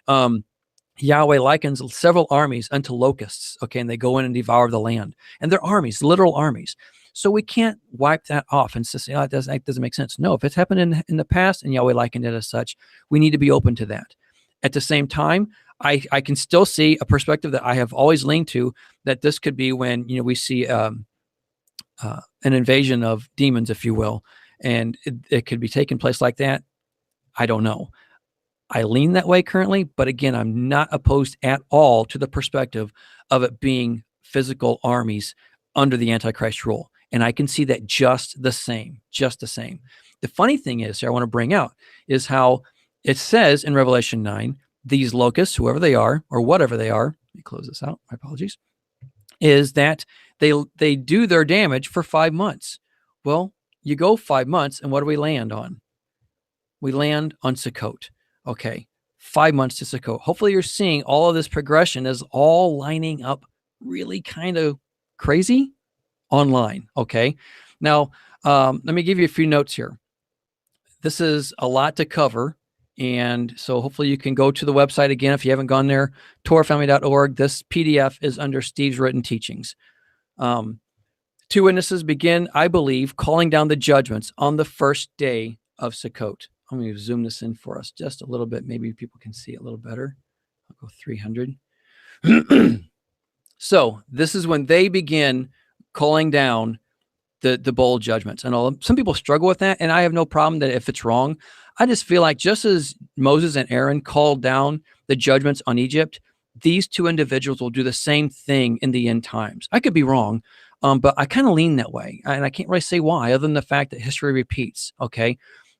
Yahweh likens several armies unto locusts, okay, and they go in and devour the land. And they're armies, literal armies. So we can't wipe that off and say, oh, it doesn't make sense. No, if it's happened in the past and Yahweh likened it as such, we need to be open to that. At the same time, I can still see a perspective that I have always leaned to, that this could be when, we see an invasion of demons, if you will, and it could be taking place like that. I don't know. I lean that way currently, but again, I'm not opposed at all to the perspective of it being physical armies under the Antichrist rule. And I can see that just the same. The funny thing is, here I want to bring out, is how it says in Revelation 9, these locusts, whoever they are, or whatever they are, let me close this out, my apologies, is that they do their damage for 5 months. Well, you go 5 months, and what do we land on? We land on Sukkot. Okay, 5 months to Sukkot. Hopefully you're seeing all of this progression is all lining up really kind of crazy online, okay? Now, let me give you a few notes here. This is a lot to cover, And so hopefully you can go to the website again if you haven't gone there, torahfamily.org. This PDF is under Steve's written teachings. Two witnesses begin, I believe, calling down the judgments on the first day of Sukkot. I'm going to zoom this in for us just a little bit. Maybe people can see it a little better. I'll go 300. So this is when they begin calling down the bowl judgments. And some people struggle with that, and I have no problem that if it's wrong. I just feel like just as Moses and Aaron called down the judgments on Egypt, these two individuals will do the same thing in the end times. I could be wrong, but I kind of lean that way, and I can't really say why, other than the fact that history repeats. Okay,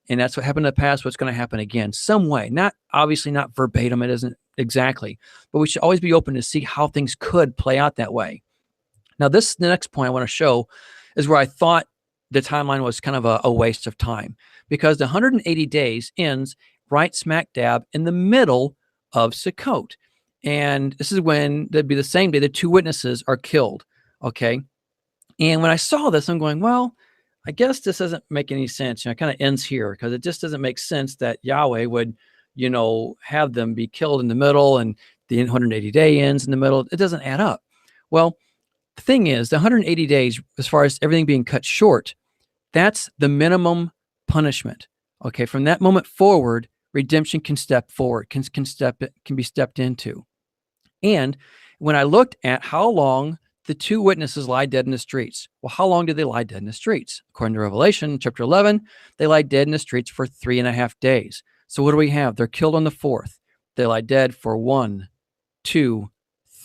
and that's what happened in the past. What's going to happen again? Some way, not obviously not verbatim. It isn't exactly, but we should always be open to see how things could play out that way. Now, the next point I want to show is where I thought the timeline was kind of a waste of time, because the 180 days ends right smack dab in the middle of Sukkot. And this is when that'd be the same day the two witnesses are killed. Okay. And when I saw this, I'm going, well, I guess this doesn't make any sense. It kind of ends here, because it just doesn't make sense that Yahweh would, have them be killed in the middle and the 180 day ends in the middle. It doesn't add up. Well, the thing is, the 180 days, as far as everything being cut short, that's the minimum punishment. Okay, from that moment forward, redemption can step forward, can be stepped into. And when I looked at how long the two witnesses lie dead in the streets, well, how long did they lie dead in the streets? According to Revelation chapter 11, they lie dead in the streets for 3.5 days. So what do we have? They're killed on the 4th. They lie dead for 1, 2,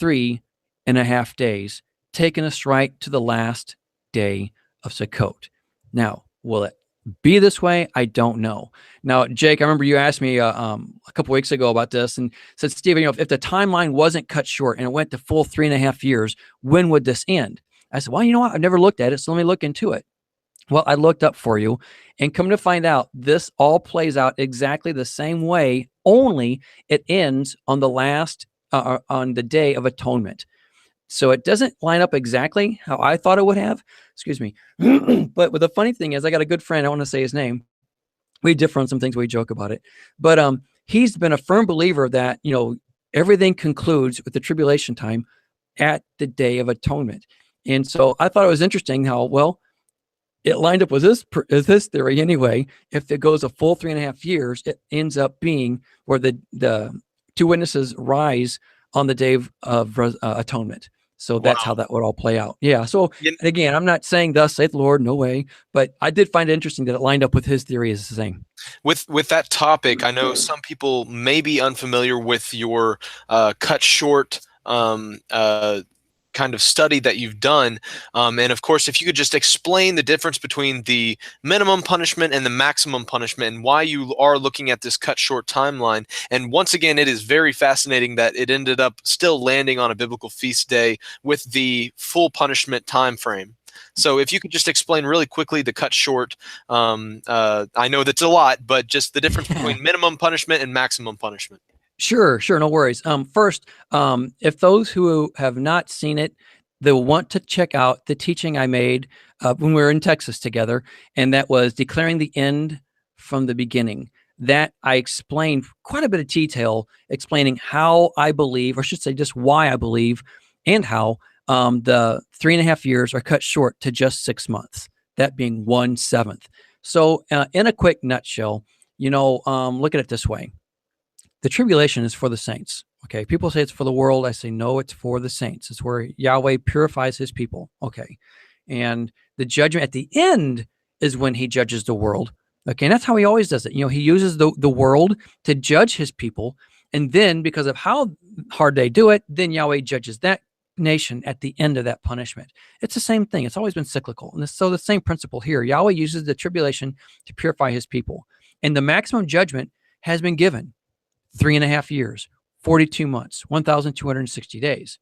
3.5 days, taking us right to the last day of Sukkot. Now, will it be this way? I don't know. Now, Jake, I remember you asked me a couple weeks ago about this and said, Stephen, if the timeline wasn't cut short and it went to full 3.5 years, when would this end? I said, well, you know what? I've never looked at it, so let me look into it. Well, I looked up for you, and come to find out, this all plays out exactly the same way, only it ends on the last, on the Day of Atonement. So it doesn't line up exactly how I thought it would have. Excuse me. But the funny thing is, I got a good friend. I want to say his name. We differ on some things. We joke about it. But he's been a firm believer that, everything concludes with the tribulation time at the Day of Atonement. And so I thought it was interesting how, well, it lined up with this theory anyway. If it goes a full 3.5 years, it ends up being where the two witnesses rise on the Day of Atonement. So that's how that would all play out. Yeah. So again, I'm not saying thus saith the Lord, no way, but I did find it interesting that it lined up with his theory as the same. With that topic, I know some people may be unfamiliar with your cut short kind of study that you've done. And of course, if you could just explain the difference between the minimum punishment and the maximum punishment and why you are looking at this cut short timeline. And once again, it is very fascinating that it ended up still landing on a biblical feast day with the full punishment time frame. So if you could just explain really quickly the cut short, I know that's a lot, but just the difference between minimum punishment and maximum punishment. Sure, no worries. First, if those who have not seen it, they'll want to check out the teaching I made when we were in Texas together, and that was declaring the end from the beginning. That I explained quite a bit of detail, explaining how I believe, or I should say just why I believe, and how the 3.5 years are cut short to just 6 months, that being 1/7. So in a quick nutshell, look at it this way. The tribulation is for the saints. Okay. People say it's for the world. I say, no, it's for the saints. It's where Yahweh purifies his people. Okay. And the judgment at the end is when he judges the world. Okay. And that's how he always does it. He uses the world to judge his people. And then because of how hard they do it, then Yahweh judges that nation at the end of that punishment. It's the same thing. It's always been cyclical. And so the same principle here. Yahweh uses the tribulation to purify his people. And the maximum judgment has been given. 3.5 years, 42 months, 1,260 days.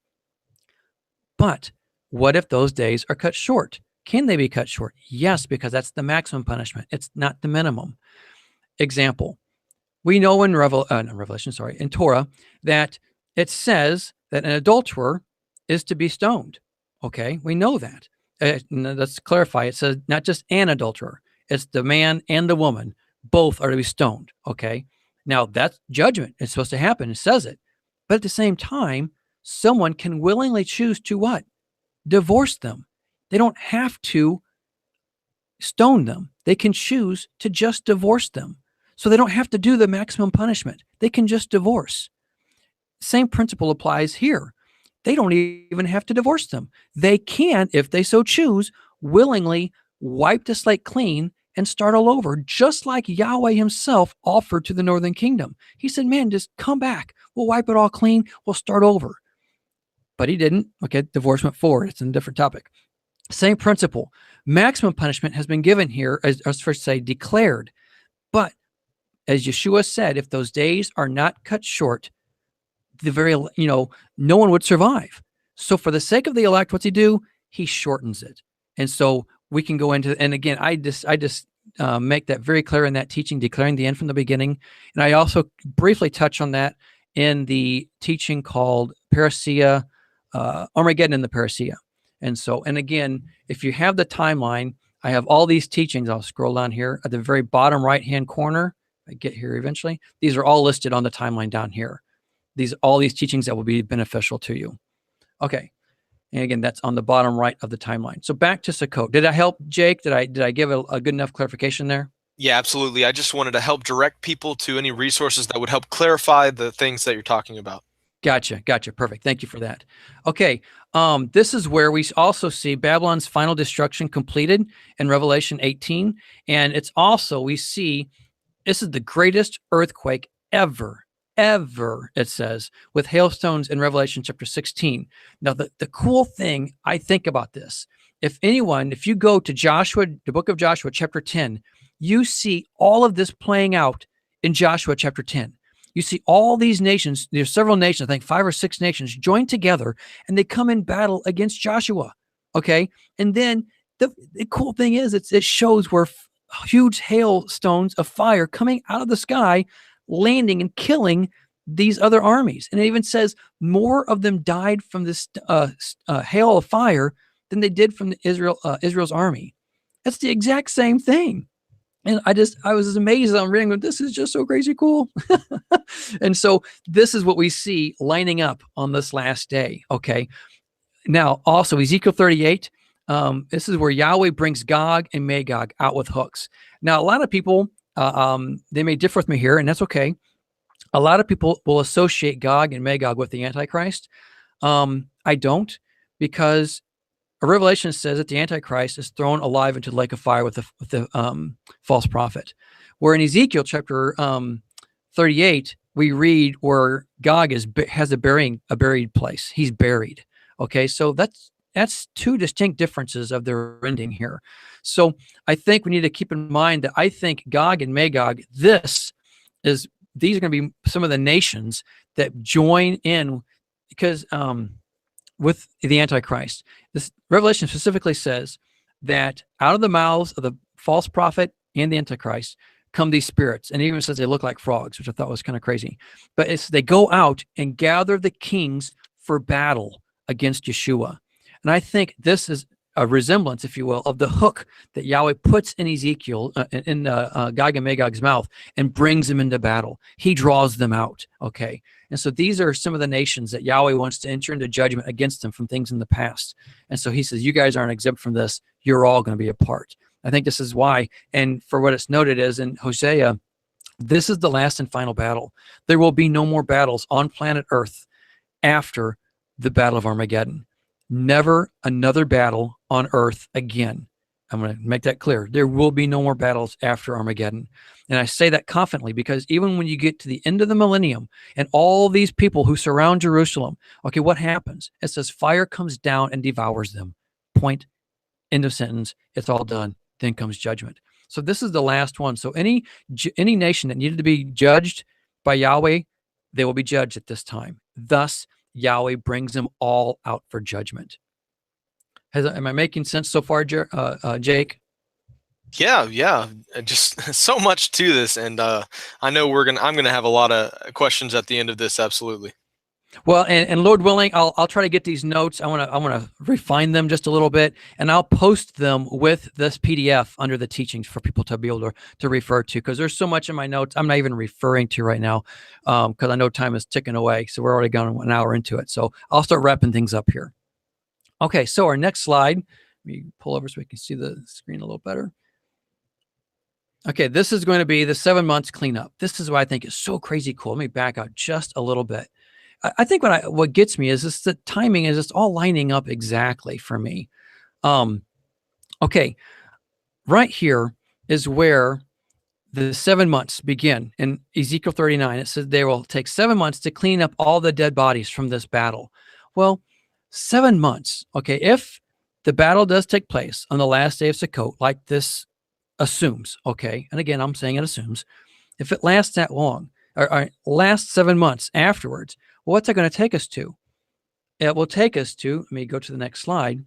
But what if those days are cut short? Can they be cut short? Yes, because that's the maximum punishment. It's not the minimum. Example, we know in in Torah, that it says that an adulterer is to be stoned. Okay, we know that. Let's clarify. It says not just an adulterer. It's the man and the woman. Both are to be stoned. Okay. Now, that's judgment. It's supposed to happen. It says it. But at the same time, someone can willingly choose to what? Divorce them. They don't have to stone them. They can choose to just divorce them. So they don't have to do the maximum punishment. They can just divorce. Same principle applies here. They don't even have to divorce them. They can, if they so choose, willingly wipe the slate clean and start all over, just like Yahweh himself offered to the northern kingdom. He said, man, just come back. We'll wipe it all clean. We'll start over. But he didn't. Okay, divorce went forward. It's a different topic. Same principle. Maximum punishment has been given here, as first say, declared. But as Yeshua said, if those days are not cut short, no one would survive. So for the sake of the elect, what's he do? He shortens it. And so we can go into, and again, I just make that very clear in that teaching, declaring the end from the beginning. And I also briefly touch on that in the teaching called Parousia, Armageddon and the Parousia. And again, if you have the timeline, I have all these teachings. I'll scroll down here at the very bottom right-hand corner. I get here eventually. These are all listed on the timeline down here. All these teachings that will be beneficial to you. Okay. And again, that's on the bottom right of the timeline. So back to Sukkot. Did I help, Jake? Did I give a good enough clarification there? Yeah, absolutely. I just wanted to help direct people to any resources that would help clarify the things that you're talking about. Gotcha. Perfect. Thank you for that. Okay. This is where we also see Babylon's final destruction completed in Revelation 18. And it's also, we see, this is the greatest earthquake ever, it says, with hailstones in Revelation chapter 16. Now, the cool thing I think about this, if you go to Joshua, the book of Joshua, chapter 10, you see all of this playing out in Joshua chapter 10. You see all these nations, there's several nations, I think 5 or 6 nations joined together, and they come in battle against Joshua. Okay. And then the cool thing is it shows where huge hailstones of fire coming out of the sky, landing and killing these other armies. And it even says more of them died from this hail of fire than they did from Israel's army. That's the exact same thing. And I was amazed. I'm reading, this is just so crazy cool. And so this is what we see lining up on this last day. Okay. Now, also Ezekiel 38, this is where Yahweh brings Gog and Magog out with hooks. Now, a lot of people, they may differ with me here, and that's okay. A lot of people will associate Gog and Magog with the Antichrist. I don't, because Revelation says that the Antichrist is thrown alive into the lake of fire with the false prophet. Where in Ezekiel chapter 38, we read where Gog has a buried place. He's buried. Okay, so that's two distinct differences of their ending here. So I think we need to keep in mind that I think Gog and Magog, these are going to be some of the nations that join in, because with the Antichrist. This Revelation specifically says that out of the mouths of the false prophet and the Antichrist come these spirits. And it even says they look like frogs, which I thought was kind of crazy. But they go out and gather the kings for battle against Yeshua. And I think this is a resemblance, if you will, of the hook that Yahweh puts in Ezekiel, in Gog and Magog's mouth, and brings them into battle. He draws them out, okay? And so these are some of the nations that Yahweh wants to enter into judgment against them from things in the past. And so he says, you guys aren't exempt from this. You're all going to be a part. I think this is why, and for what it's noted is in Hosea, this is the last and final battle. There will be no more battles on planet Earth after the Battle of Armageddon. Never another battle on Earth again. I'm going to make that clear. There will be no more battles after Armageddon. And I say that confidently because even when you get to the end of the millennium and all these people who surround Jerusalem, okay, what happens? It says fire comes down and devours them. Point, end of sentence. It's all done. Then comes judgment. So this is the last one. So any nation that needed to be judged by Yahweh, they will be judged at this time. Thus, Yahweh brings them all out for judgment. Am I making sense so far, Jake? Yeah. Just so much to this, and I know I'm gonna have a lot of questions at the end of this. Absolutely. Well, and Lord willing, I'll try to get these notes. I want to refine them just a little bit, and I'll post them with this PDF under the teachings for people to be able to refer to, because there's so much in my notes I'm not even referring to right now, because I know time is ticking away. So we're already gone an hour into it. So I'll start wrapping things up here. Okay, so our next slide. Let me pull over so we can see the screen a little better. Okay, this is going to be the 7 months cleanup. This is what I think is so crazy cool. Let me back out just a little bit. I think what gets me is just the timing is just all lining up exactly for me. Okay, right here is where the 7 months begin. In Ezekiel 39, it says they will take 7 months to clean up all the dead bodies from this battle. Well, 7 months. Okay, if the battle does take place on the last day of Sukkot, like this assumes, okay, and again, I'm saying it assumes, if it lasts that long, or lasts 7 months afterwards, well, what's that going to take us to? It will take us to, let me go to the next slide.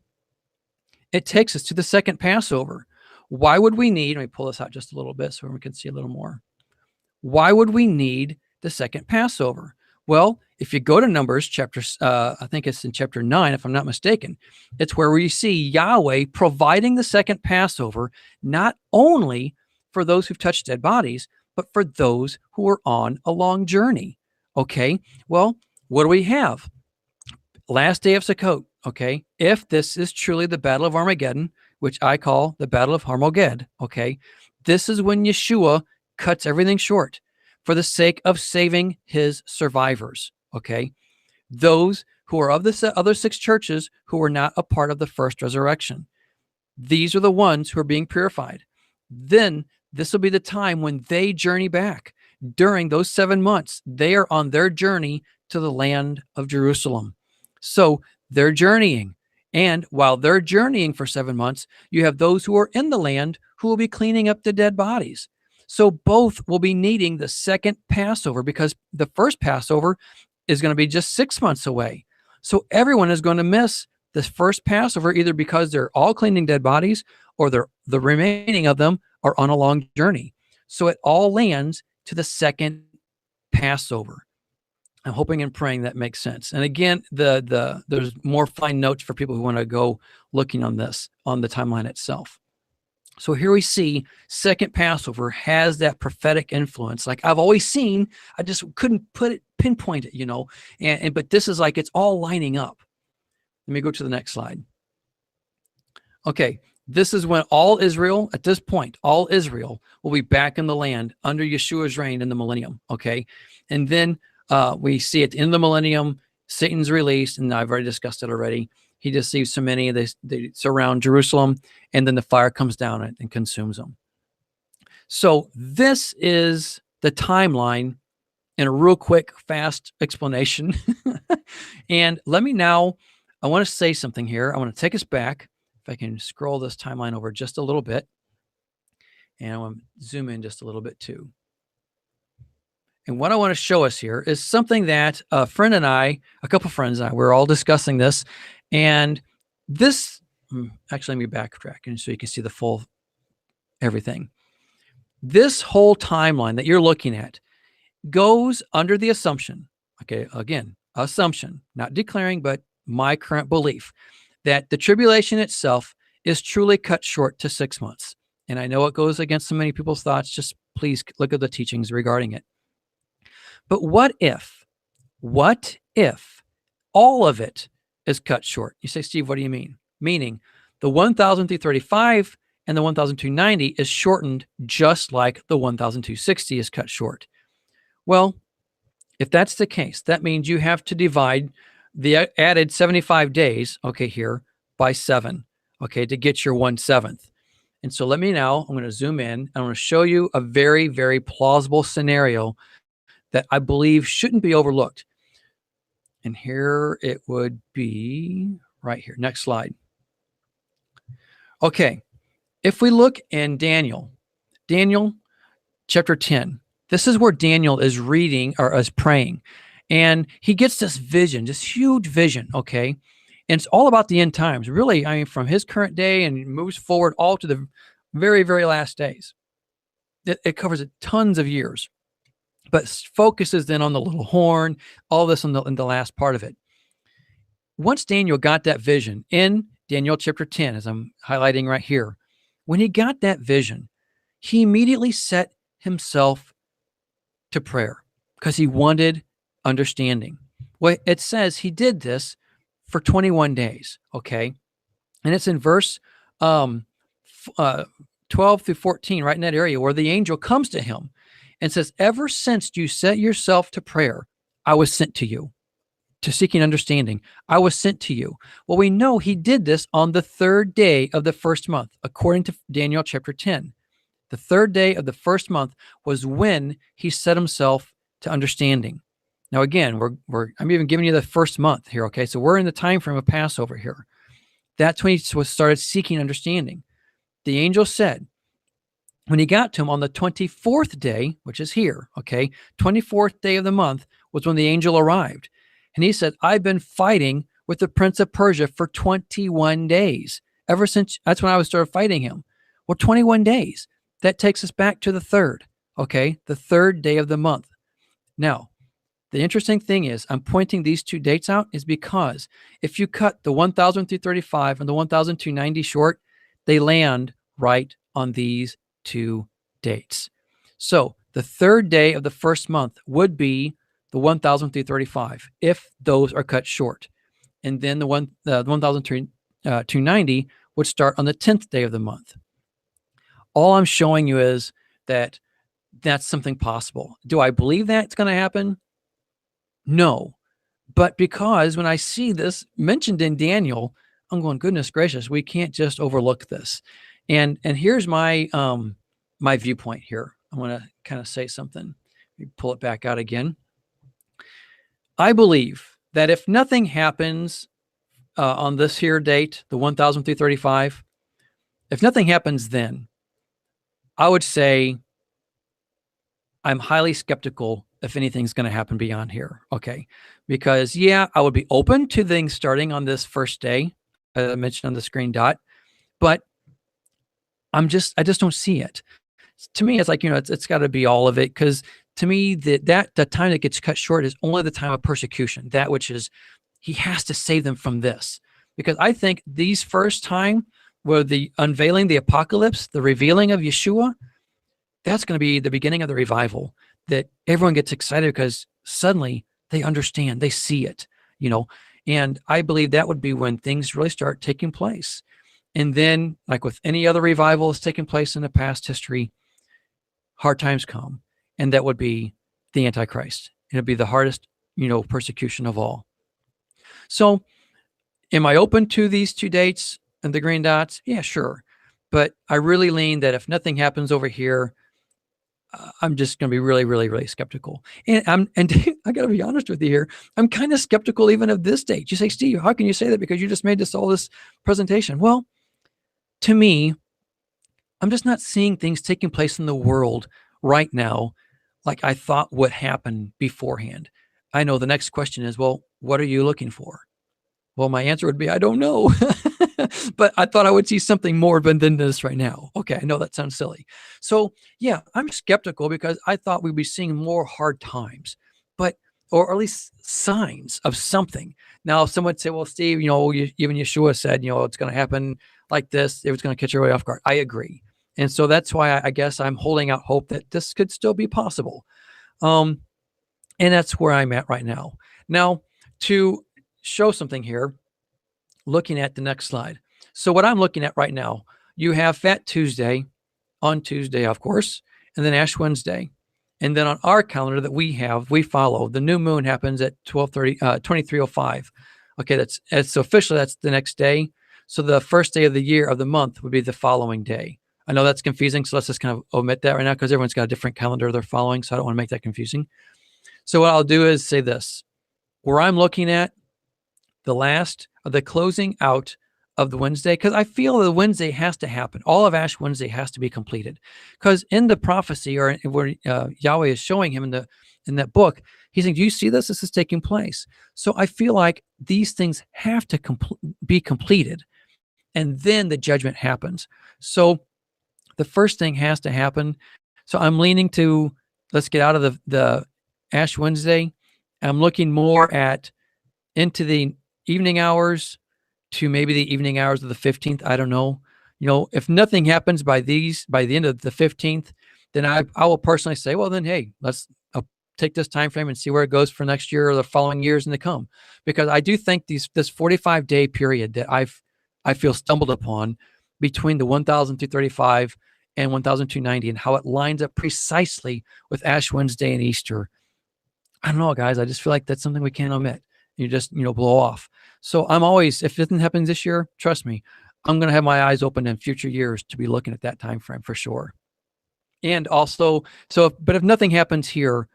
It takes us to the second Passover. Why would we need, let me pull this out just a little bit so we can see a little more. Why would we need the second Passover? Well, if you go to Numbers chapter, I think it's in chapter 9, if I'm not mistaken, it's where we see Yahweh providing the second Passover, not only for those who've touched dead bodies, but for those who are on a long journey. Okay, well, what do we have? Last day of Sukkot, okay? If this is truly the Battle of Armageddon, which I call the Battle of Harmoged, okay? This is when Yeshua cuts everything short for the sake of saving his survivors, okay? Those who are of the other 6 churches who were not a part of the first resurrection. These are the ones who are being purified. Then this will be the time when they journey back. During those 7 months, they are on their journey to the land of Jerusalem. So they're journeying. And while they're journeying for 7 months, you have those who are in the land who will be cleaning up the dead bodies. So both will be needing the second Passover, because the first Passover is going to be just 6 months away. So everyone is going to miss this first Passover, either because they're all cleaning dead bodies or the remaining of them are on a long journey. So it all lands to the second Passover. I'm hoping and praying that makes sense. And again, there's more fine notes for people who want to go looking on this on the timeline itself. So here we see second Passover has that prophetic influence. Like I've always seen, I just couldn't pinpoint it, but this is like it's all lining up. Let me go to the next slide. Okay, this is when all Israel, at this point, all Israel will be back in the land under Yeshua's reign in the millennium. Okay, and then we see it in the millennium, Satan's released, and I've already discussed it already. He deceives so many, they surround Jerusalem, and then the fire comes down and consumes them. So this is the timeline in a real quick, fast explanation. And let me now, I want to say something here. I want to take us back. If I can scroll this timeline over just a little bit. And I want to zoom in just a little bit too. And what I want to show us here is something that a friend and I, a couple friends and I, we're all discussing this. And this, actually, let me backtrack and so you can see the full everything. This whole timeline that you're looking at goes under the assumption, okay, again, assumption, not declaring, but my current belief that the tribulation itself is truly cut short to 6 months. And I know it goes against so many people's thoughts. Just please look at the teachings regarding it. But what if all of it is cut short? You say, Steve, what do you mean? Meaning the 1,335 and the 1,290 is shortened just like the 1,260 is cut short. Well, if that's the case, that means you have to divide the added 75 days, okay, here by 7, okay, to get your 1/7. And so let me now, I'm going to zoom in. I want to show you a very, very plausible scenario that I believe shouldn't be overlooked. And here it would be right here. Next slide. Okay. If we look in Daniel chapter 10, this is where Daniel is reading or is praying. And he gets this vision, this huge vision, okay? And it's all about the end times. Really, I mean, from his current day and moves forward all to the very, very last days. It covers tons of years. but focuses then on the little horn, all this in the last part of it. Once Daniel got that vision in Daniel chapter 10, as I'm highlighting right here, when he got that vision, he immediately set himself to prayer because he wanted understanding. Well, it says he did this for 21 days, okay? And it's in verse 12 through 14, right in that area, where the angel comes to him and says, ever since you set yourself to prayer, I was sent to you, to seeking understanding. I was sent to you. Well, we know he did this on the third day of the first month, according to Daniel chapter 10. The third day of the first month was when he set himself to understanding. Now, again, I'm even giving you the first month here, okay? So we're in the time frame of Passover here. That's when he started seeking understanding. The angel said, when he got to him on the 24th day, which is here, okay, 24th day of the month was when the angel arrived. And he said, I've been fighting with the prince of Persia for 21 days. Ever since, that's when I started fighting him. Well, 21 days. That takes us back to the third, okay, the third day of the month. Now, the interesting thing is, I'm pointing these two dates out is because if you cut the 1,335 and the 1,290 short, they land right on these two dates. So the third day of the first month would be the 1,335 if those are cut short. And then the 1,290 would start on the 10th day of the month. All I'm showing you is that that's something possible. Do I believe that it's going to happen? No. But because when I see this mentioned in Daniel, I'm going, goodness gracious, we can't just overlook this. And here's my my viewpoint here. I want to kind of say something. Let me pull it back out again. I believe that if nothing happens on this here date, the 1,335, if nothing happens then, I would say I'm highly skeptical if anything's going to happen beyond here. Okay. Because yeah, I would be open to things starting on this first day, as I mentioned on the screen dot, but I just don't see it. To me, it's like, it's got to be all of it. Cause to me, the time that gets cut short is only the time of persecution, that which is, he has to save them from this. Because I think these first time were the unveiling the apocalypse, the revealing of Yeshua, that's going to be the beginning of the revival, that everyone gets excited because suddenly they understand, they see it, and I believe that would be when things really start taking place. And then, like with any other revival that's taken place in the past history, hard times come, and that would be the Antichrist. It'll be the hardest, persecution of all. So am I open to these two dates and the green dots? Yeah, sure. But I really lean that if nothing happens over here, I'm just going to be really, really, really skeptical. And I got to be honest with you here. I'm kind of skeptical even of this date. You say, Steve, how can you say that? Because you just made all this presentation. Well, to me, I'm just not seeing things taking place in the world right now like I thought would happen beforehand. I know the next question is, well, what are you looking for? Well, my answer would be, I don't know. But I thought I would see something more than this right now. Okay, I know that sounds silly. So yeah, I'm skeptical because I thought we'd be seeing more hard times, or at least signs of something. Now, if someone would say, well, Steve, even Yeshua said, it's going to happen like this. It was going to catch everybody off guard. I agree. And so that's why I guess I'm holding out hope that this could still be possible. And that's where I'm at right now. Now, to show something here, looking at the next slide. So what I'm looking at right now, you have Fat Tuesday on Tuesday, of course, and then Ash Wednesday. And then on our calendar that we follow, the new moon happens at 23:05. Okay, that's officially, that's the next day. So the first day of the year of the month would be the following day. I know that's confusing, so let's just kind of omit that right now because everyone's got a different calendar they're following, so I don't want to make that confusing. So what I'll do is say this. Where I'm looking at the last of the closing out of the Wednesday, because I feel the Wednesday has to happen. All of Ash Wednesday has to be completed, because in the prophecy, or where Yahweh is showing him in that book, he's saying, "Do you see this? This is taking place." So I feel like these things have to be completed, and then the judgment happens. So the first thing has to happen. So I'm leaning to let's get out of the Ash Wednesday. I'm looking more at into the evening hours to maybe the evening hours of the 15th. I don't know. If nothing happens by the end of the 15th, then I will personally say, well, then, hey, I'll take this time frame and see where it goes for next year or the following years and to come. Because I do think this 45-day period that I feel stumbled upon between the 1,235 and 1,290 and how it lines up precisely with Ash Wednesday and Easter. I don't know, guys. I just feel like that's something we can't omit. You just, blow off. So I'm always, if nothing happens this year, trust me, I'm going to have my eyes open in future years to be looking at that time frame for sure. And also, but if nothing happens here,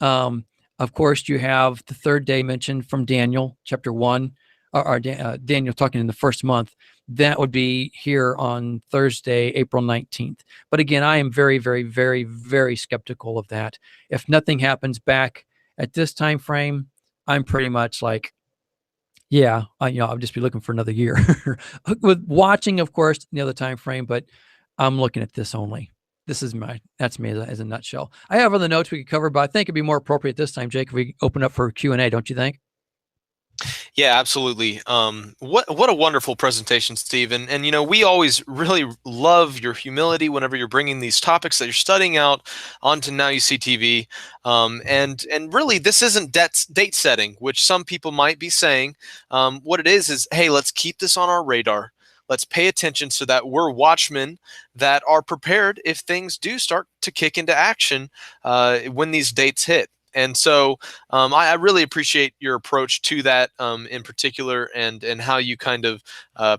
of course, you have the third day mentioned from Daniel chapter 1, or Daniel talking in the first month. That would be here on Thursday, April 19th. But again, I am very, very, very, very skeptical of that. If nothing happens back at this time frame, I'm pretty much like, yeah, I'll just be looking for another year with watching, of course, the other time frame, but I'm looking at this only. That's me as a nutshell. I have other notes we could cover, but I think it'd be more appropriate this time, Jake, if we open up for Q&A, don't you think? Yeah, absolutely. What a wonderful presentation, Steve. And we always really love your humility whenever you're bringing these topics that you're studying out onto Now You See TV. And really, this isn't date setting, which some people might be saying. What it is, hey, let's keep this on our radar. Let's pay attention so that we're watchmen that are prepared if things do start to kick into action when these dates hit. And so I really appreciate your approach to that in particular, and how you kind of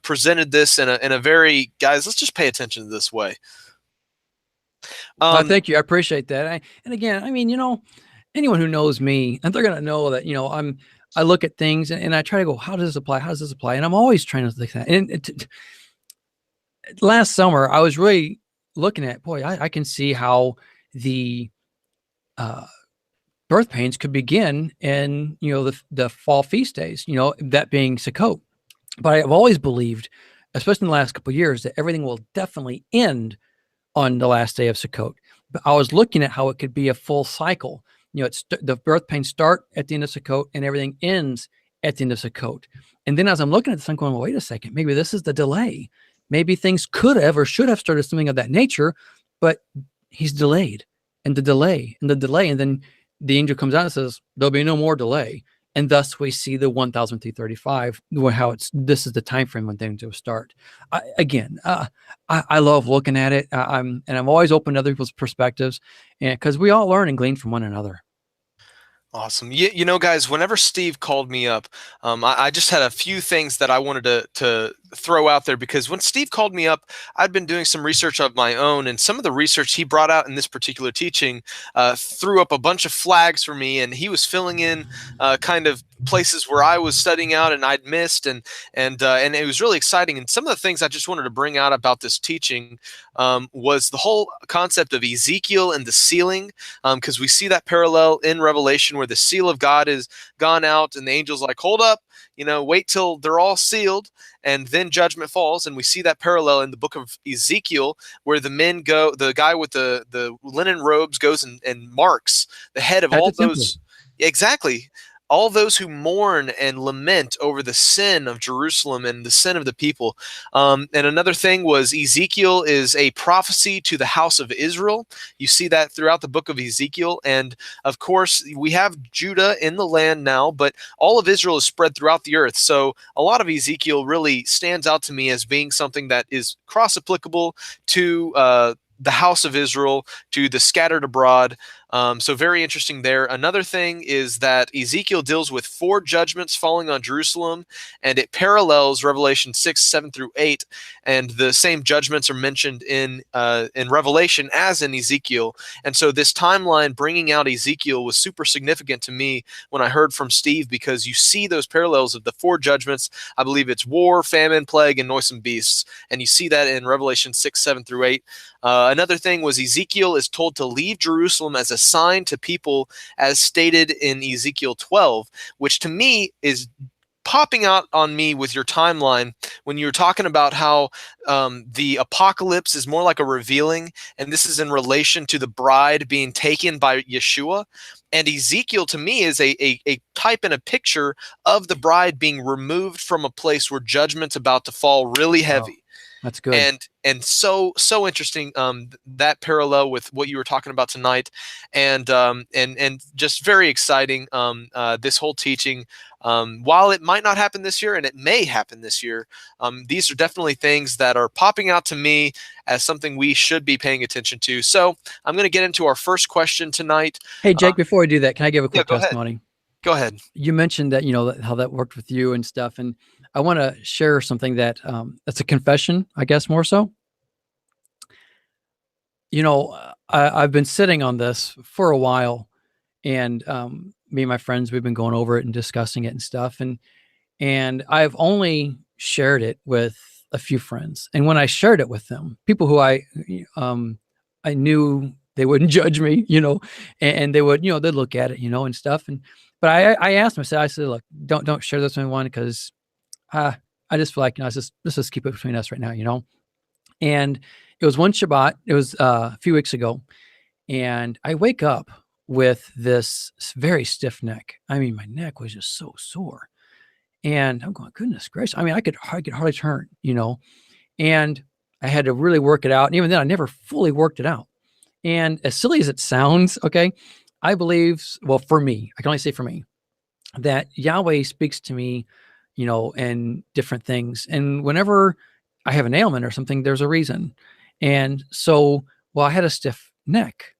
presented this in a very, guys, let's just pay attention to this way. Thank you. I appreciate that. And again, I mean, anyone who knows me, and they're going to know that, I look at things and I try to go, how does this apply? How does this apply? And I'm always trying to think that. And last summer, I was really looking at, boy, I can see how the birth pains could begin in, the fall feast days, that being Sukkot. But I've always believed, especially in the last couple of years, that everything will definitely end on the last day of Sukkot. But I was looking at how it could be a full cycle. The birth pains start at the end of Sukkot and everything ends at the end of Sukkot. And then as I'm looking at this, I'm going, well, wait a second, maybe this is the delay. Maybe things could have or should have started something of that nature, but he's delayed and the delay and the delay. And then the angel comes out and says, there'll be no more delay. And thus we see the 1,335, this is the time frame when things will start. I love looking at it. I'm always open to other people's perspectives, and because we all learn and glean from one another. Awesome. Guys, whenever Steve called me up, I just had a few things that I wanted to throw out there, because when Steve called me up, I'd been doing some research of my own, and some of the research he brought out in this particular teaching threw up a bunch of flags for me, and he was filling in kind of places where I was studying out and I'd missed, and it was really exciting. And some of the things I just wanted to bring out about this teaching was the whole concept of Ezekiel and the sealing, because we see that parallel in Revelation where the seal of God is gone out and the angel's like, hold up, wait till they're all sealed, and then judgment falls. And we see that parallel in the book of Ezekiel, where the guy with the linen robes goes and marks the head of all those. Exactly. All those who mourn and lament over the sin of Jerusalem and the sin of the people. And another thing was Ezekiel is a prophecy to the house of Israel. You see that throughout the book of Ezekiel. And of course, we have Judah in the land now, but all of Israel is spread throughout the earth. So a lot of Ezekiel really stands out to me as being something that is cross-applicable to the house of Israel, to the scattered abroad. So very interesting there. Another thing is that Ezekiel deals with 4 judgments falling on Jerusalem, and it parallels Revelation 6, 7 through 8. And the same judgments are mentioned in Revelation as in Ezekiel. And so this timeline bringing out Ezekiel was super significant to me when I heard from Steve, because you see those parallels of the 4 judgments. I believe it's war, famine, plague, and noisome beasts. And you see that in Revelation 6, 7 through 8. Another thing was Ezekiel is told to leave Jerusalem as a sign to people, as stated in Ezekiel 12, which to me is popping out on me with your timeline when you were talking about how the apocalypse is more like a revealing, and this is in relation to the bride being taken by Yeshua. And Ezekiel to me is a type and a picture of the bride being removed from a place where judgment's about to fall really Oh, heavy. that's good. And so interesting, that parallel with what you were talking about tonight, and just very exciting, this whole teaching. While it might not happen this year, and it may happen this year, these are definitely things that are popping out to me as something we should be paying attention to. So I'm going to get into our first question tonight. Hey, Jake, before we do that, can I give a Yeah, quick go ahead. testimony? Go ahead. You mentioned that, how that worked with you and stuff. And I want to share something that that's a confession, I guess, more so. I've been sitting on this for a while, and me and my friends, we've been going over it and discussing it and stuff. And I've only shared it with a few friends. And when I shared it with them, people who I knew they wouldn't judge me, and they would, they'd look at it, and stuff. But I asked them, I said, look, don't share this with anyone, because I just feel like, let's just keep it between us right now. And it was one Shabbat, it was a few weeks ago. And I wake up with this very stiff neck. I mean, my neck was just so sore. And I'm going, goodness gracious. I mean, I could hardly turn, and I had to really work it out. And even then, I never fully worked it out. And as silly as it sounds, okay, I believe, well, for me, I can only say for me, that Yahweh speaks to me, and different things. And whenever I have an ailment or something, there's a reason. And so, well, I had a stiff neck.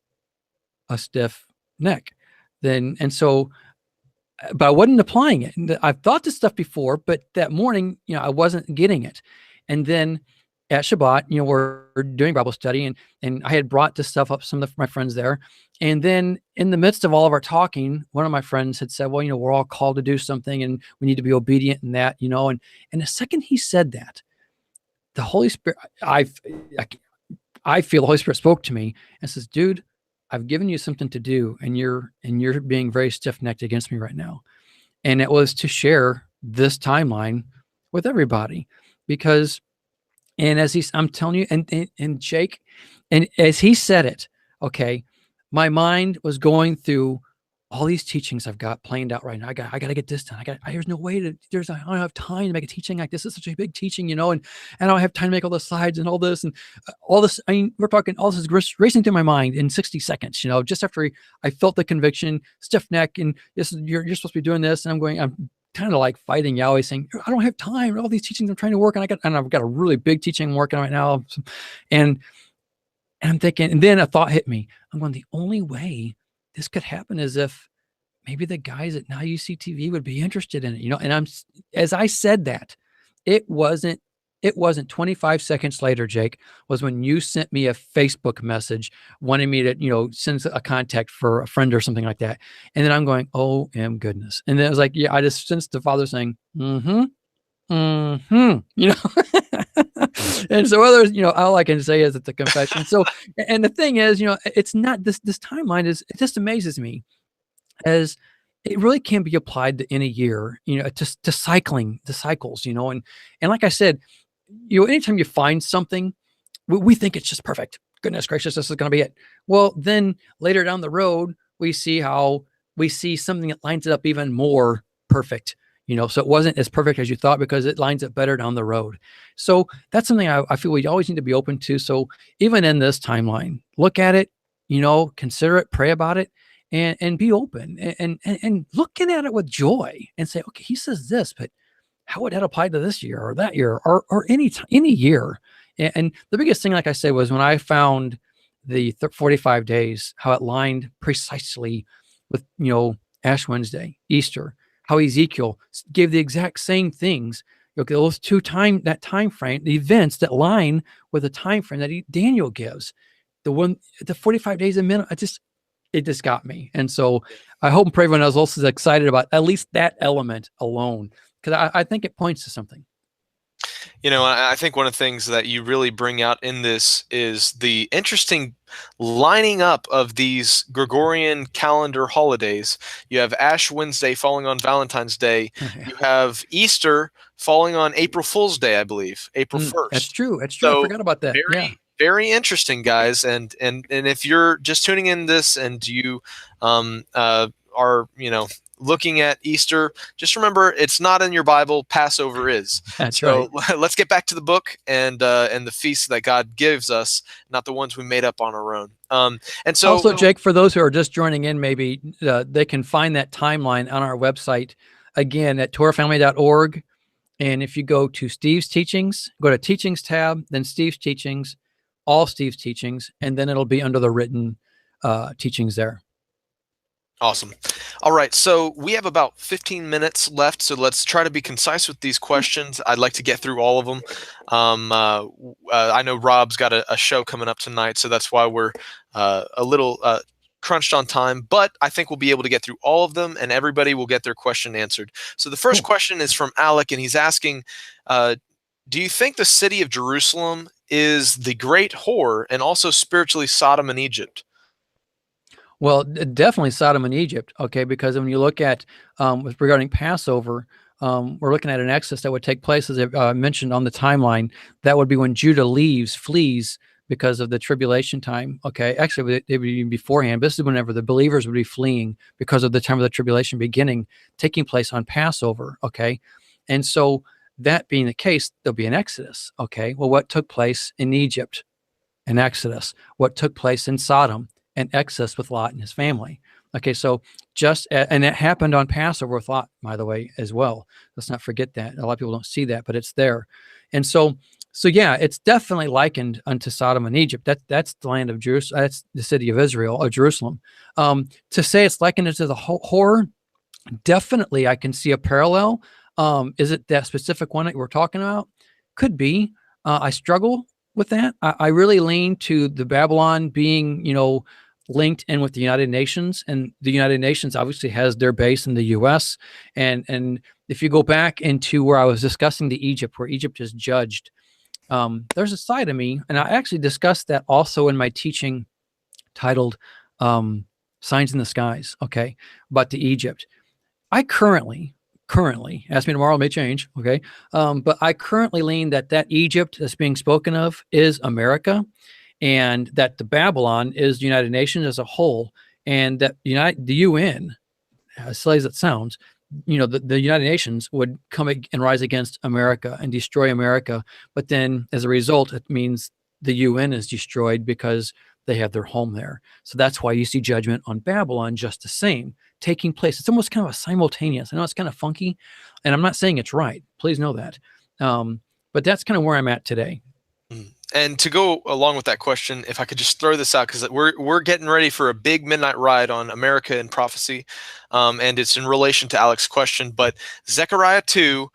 And so, but I wasn't applying it. And I've thought this stuff before, but that morning, I wasn't getting it. And then at Shabbat, we're doing Bible study, and I had brought this stuff up to some of my friends there. And then in the midst of all of our talking, one of my friends had said, well, we're all called to do something, and we need to be obedient in that, and the second he said that, the Holy Spirit, I feel the Holy Spirit spoke to me and says, dude, I've given you something to do, and you're being very stiff-necked against me right now. And it was to share this timeline with everybody, because, and I'm telling you, and Jake, and as he said it, okay, my mind was going through all these teachings I've got planned out right now. I got to get this done. There's no way I don't have time to make a teaching like this. It's such a big teaching, and I don't have time to make all the slides and all this and all this. I mean, we're talking all this is racing through my mind in 60 seconds, just after I felt the conviction, stiff neck, and you're supposed to be doing this. And I'm kind of like fighting Yahweh, saying, I don't have time. All these teachings I'm trying to work on. I've got a really big teaching I'm working on right now. And I'm thinking, and then a thought hit me. I'm going, the only way this could happen is if maybe the guys at Now You See TV would be interested in it, and as I said that, it wasn't 25 seconds later, Jake, was when you sent me a Facebook message wanting me to, send a contact for a friend or something like that. And then I'm going, oh, goodness. And then it was like, yeah, I just sensed the Father saying, and so others, all I can say is it's a confession. So, and the thing is, it's not this timeline it just amazes me, as it really can be applied to any year, to cycling the cycles, and like I said, anytime you find something, we think it's just perfect. Goodness gracious, this is going to be it. Well, then later down the road, we see something that lines it up even more perfect. So it wasn't as perfect as you thought, because it lines up better down the road. So that's something I feel we always need to be open to. So even in this timeline, look at it, consider it, pray about it, and be open, and looking at it with joy, and say, okay, he says this, but how would that apply to this year or that year or any year? And the biggest thing, like I said, was when I found the 45 days, how it lined precisely with, Ash Wednesday, Easter, how Ezekiel gave the exact same things. Those that time frame, the events that line with the time frame that Daniel gives, the 45 days a minute, it just got me. And so I hope and pray everyone else also is excited about at least that element alone, because I think it points to something. I think one of the things that you really bring out in this is the interesting lining up of these Gregorian calendar holidays. You have Ash Wednesday falling on Valentine's Day. Yeah. You have Easter falling on April Fool's Day, I believe, April That's 1st. true. That's true. I So forgot about that. Yeah. very, very interesting, guys. And if you're just tuning in this and you are, looking at Easter, just remember it's not in your Bible. Passover is. That's right. So let's get back to the book and the feasts that God gives us, not the ones we made up on our own. And so Also, Jake, for those who are just joining in, maybe they can find that timeline on our website again at torahfamily.org. And if you go to Steve's teachings, go to teachings tab, then Steve's teachings, all Steve's teachings, and then it'll be under the written teachings there. Awesome. All right. So we have about 15 minutes left. So let's try to be concise with these questions. I'd like to get through all of them. I know Rob's got a show coming up tonight, so that's why we're a little crunched on time, but I think we'll be able to get through all of them and everybody will get their question answered. So the first question is from Alec, and he's asking, do you think the city of Jerusalem is the great whore and also spiritually Sodom and Egypt? Well, definitely Sodom and Egypt, okay, because when you look at regarding Passover, we're looking at an exodus that would take place, as I mentioned on the timeline. That would be when Judah flees because of the tribulation time. Okay, actually, it would be beforehand. But this is whenever the believers would be fleeing because of the time of the tribulation beginning, taking place on Passover. Okay, and so that being the case, there'll be an exodus. Okay, well, what took place in Egypt? An exodus. What took place in Sodom? An exodus with Lot and his family. Okay, so and it happened on Passover with Lot, by the way, as well. Let's not forget that. A lot of people don't see that, but it's there. And so yeah, it's definitely likened unto Sodom and Egypt. That's the land of Jerusalem. That's the city of Israel, or Jerusalem. To say it's likened to the horror, definitely I can see a parallel. Is it that specific one that we're talking about? Could be. I struggle with that. I really lean to the Babylon being, linked in with the United Nations, and the United Nations obviously has their base in the U.S. And if you go back into where I was discussing the Egypt, where Egypt is judged, there's a side of me, and I actually discussed that also in my teaching titled "Signs in the Skies." Okay, but the Egypt, I currently ask me tomorrow, it may change. Okay, but I currently lean that Egypt that's being spoken of is America, and that the Babylon is the United Nations as a whole, and that the UN, as silly as it sounds, the United Nations would come and rise against America and destroy America. But then as a result, it means the UN is destroyed because they have their home there. So that's why you see judgment on Babylon just the same taking place. It's almost kind of a simultaneous. I know it's kind of funky, and I'm not saying it's right. Please know that. But that's kind of where I'm at today. And to go along with that question, if I could just throw this out, because we're getting ready for a big midnight ride on America and prophecy, and it's in relation to Alex's question. But Zechariah 2,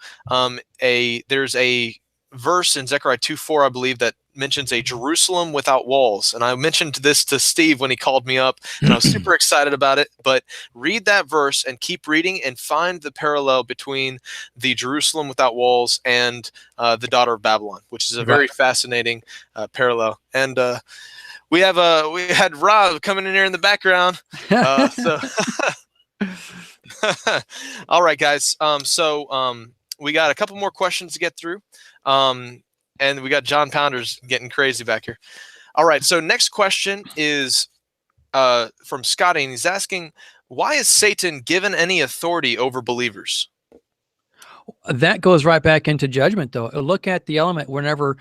there's a verse in Zechariah 2:4, I believe, that mentions a Jerusalem without walls. And I mentioned this to Steve when he called me up, and I was super excited about it. But read that verse and keep reading and find the parallel between the Jerusalem without walls and the daughter of Babylon, which is a very fascinating parallel. And we had Rob coming in here in the background. So all right, guys. We got a couple more questions to get through. And we got John Pounders getting crazy back here. All right. So next question is from Scotty, and he's asking, why is Satan given any authority over believers? That goes right back into judgment, though. Look at the element whenever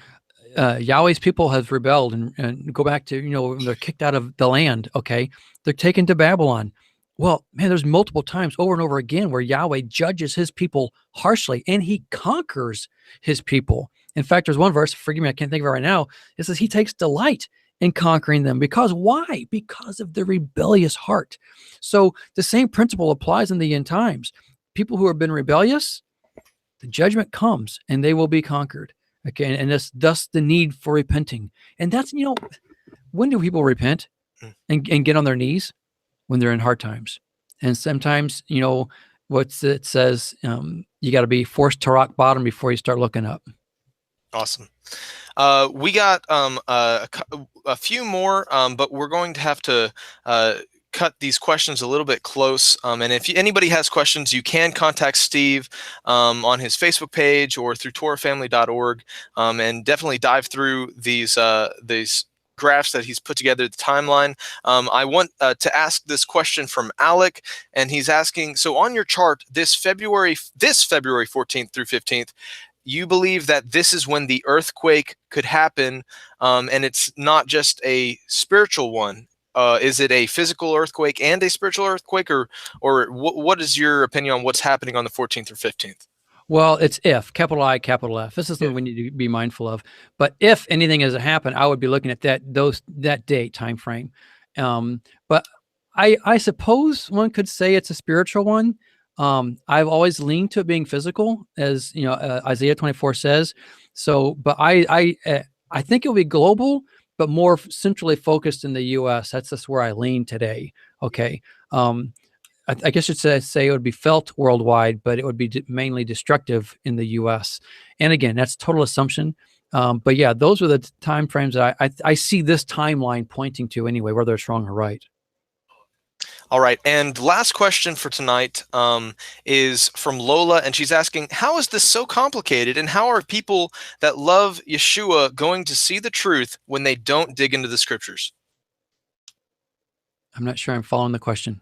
Yahweh's people have rebelled and go back to, they're kicked out of the land. Okay. They're taken to Babylon. Well, man, there's multiple times over and over again where Yahweh judges his people harshly and he conquers his people. In fact, there's one verse, forgive me, I can't think of it right now. It says he takes delight in conquering them. Because why? Because of the rebellious heart. So the same principle applies in the end times. People who have been rebellious, the judgment comes and they will be conquered. Okay. And thus the need for repenting. And that's, when do people repent and get on their knees? When they're in hard times. And sometimes, it says, you got to be forced to rock bottom before you start looking up. Awesome. We got a few more, but we're going to have to cut these questions a little bit close. And if anybody has questions, you can contact Steve on his Facebook page or through torahfamily.org, and definitely dive through these graphs that he's put together, the timeline. I want to ask this question from Alec, and he's asking, so on your chart this February 14th through 15th, you believe that this is when the earthquake could happen, and it's not just a spiritual one. Is it a physical earthquake and a spiritual earthquake, or what is your opinion on what's happening on the 14th or 15th? Well, it's if, capital I, capital F. This is something we need to be mindful of. But if anything has happened, I would be looking at that date time frame. But I suppose one could say it's a spiritual one. I've always leaned to it being physical, as you know, Isaiah 24 says. So, but I think it'll be global, but more centrally focused in the U.S. That's just where I lean today. Okay. I guess you'd say it would be felt worldwide, but it would be mainly destructive in the U.S. And again, that's total assumption. But yeah, those are the time frames that I see this timeline pointing to anyway, whether it's wrong or right. All right, and last question for tonight is from Lola, and she's asking, how is this so complicated, and how are people that love Yeshua going to see the truth when they don't dig into the scriptures? I'm not sure I'm following the question.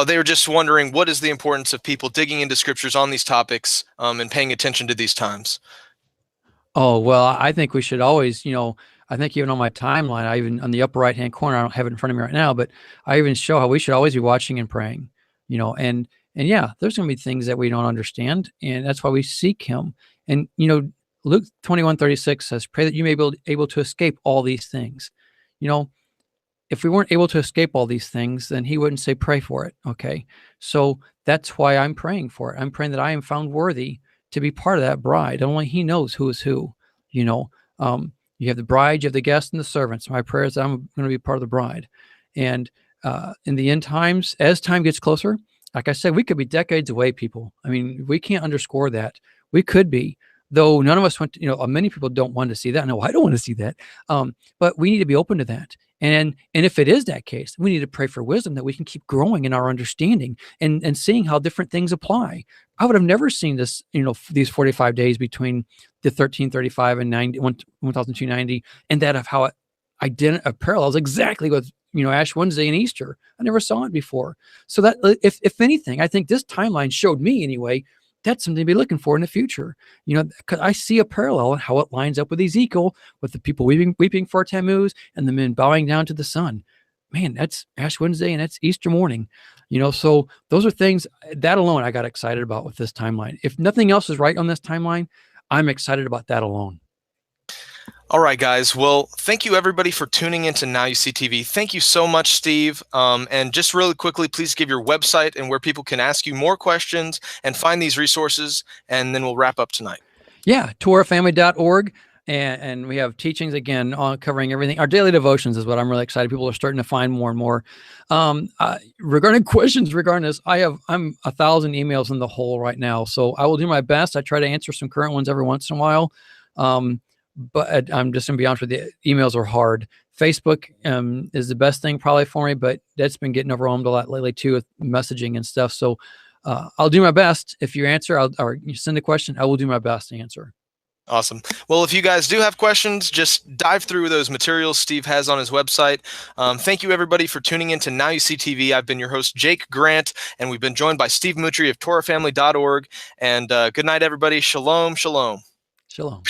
They were just wondering, what is the importance of people digging into scriptures on these topics, and paying attention to these times? Oh, well, I think we should always, I think even on my timeline, I even on the upper right-hand corner, I don't have it in front of me right now, but I even show how we should always be watching and praying, and yeah, there's going to be things that we don't understand, and that's why we seek him. And, Luke 21:36 says, pray that you may be able to escape all these things. If we weren't able to escape all these things, then he wouldn't say pray for it. Okay. So that's why I'm praying for it. I'm praying that I am found worthy to be part of that bride. Only he knows who is who. You know, you have the bride, you have the guests, and the servants. My prayer is that I'm going to be part of the bride. And in the end times, as time gets closer, like I said, we could be decades away, people. I mean, we can't underscore that. We could be, though none of us want to, many people don't want to see that. No, I don't want to see that. But we need to be open to that. And if it is that case, we need to pray for wisdom that we can keep growing in our understanding and seeing how different things apply. I would have never seen this, these 45 days between the 1335 and 1290, and that of how it parallels exactly with Ash Wednesday and Easter. I never saw it before. So that if anything, I think this timeline showed me anyway, that's something to be looking for in the future. Because I see a parallel in how it lines up with Ezekiel, with the people weeping for Tammuz and the men bowing down to the sun. Man, that's Ash Wednesday and that's Easter morning. So those are things that alone I got excited about with this timeline. If nothing else is right on this timeline, I'm excited about that alone. All right, guys. Well, thank you everybody for tuning into Now You See TV. Thank you so much, Steve. And just really quickly, please give your website and where people can ask you more questions and find these resources, and then we'll wrap up tonight. Yeah, torahfamily.org. And we have teachings again on covering everything. Our daily devotions is what I'm really excited. People are starting to find more and more. Regarding questions regarding this, I'm 1,000 emails in the hole right now. So I will do my best. I try to answer some current ones every once in a while. But I'm just gonna be honest with you, emails are hard. Facebook is the best thing probably for me, but that's been getting overwhelmed a lot lately too with messaging and stuff. So I'll do my best. If you answer, or you send a question, I will do my best to answer. Awesome. Well, if you guys do have questions, just dive through those materials Steve has on his website. Thank you, everybody, for tuning in to Now You See TV. I've been your host, Jake Grant, and we've been joined by Steve Moutria of torahfamily.org. And good night, everybody. Shalom, shalom. Shalom.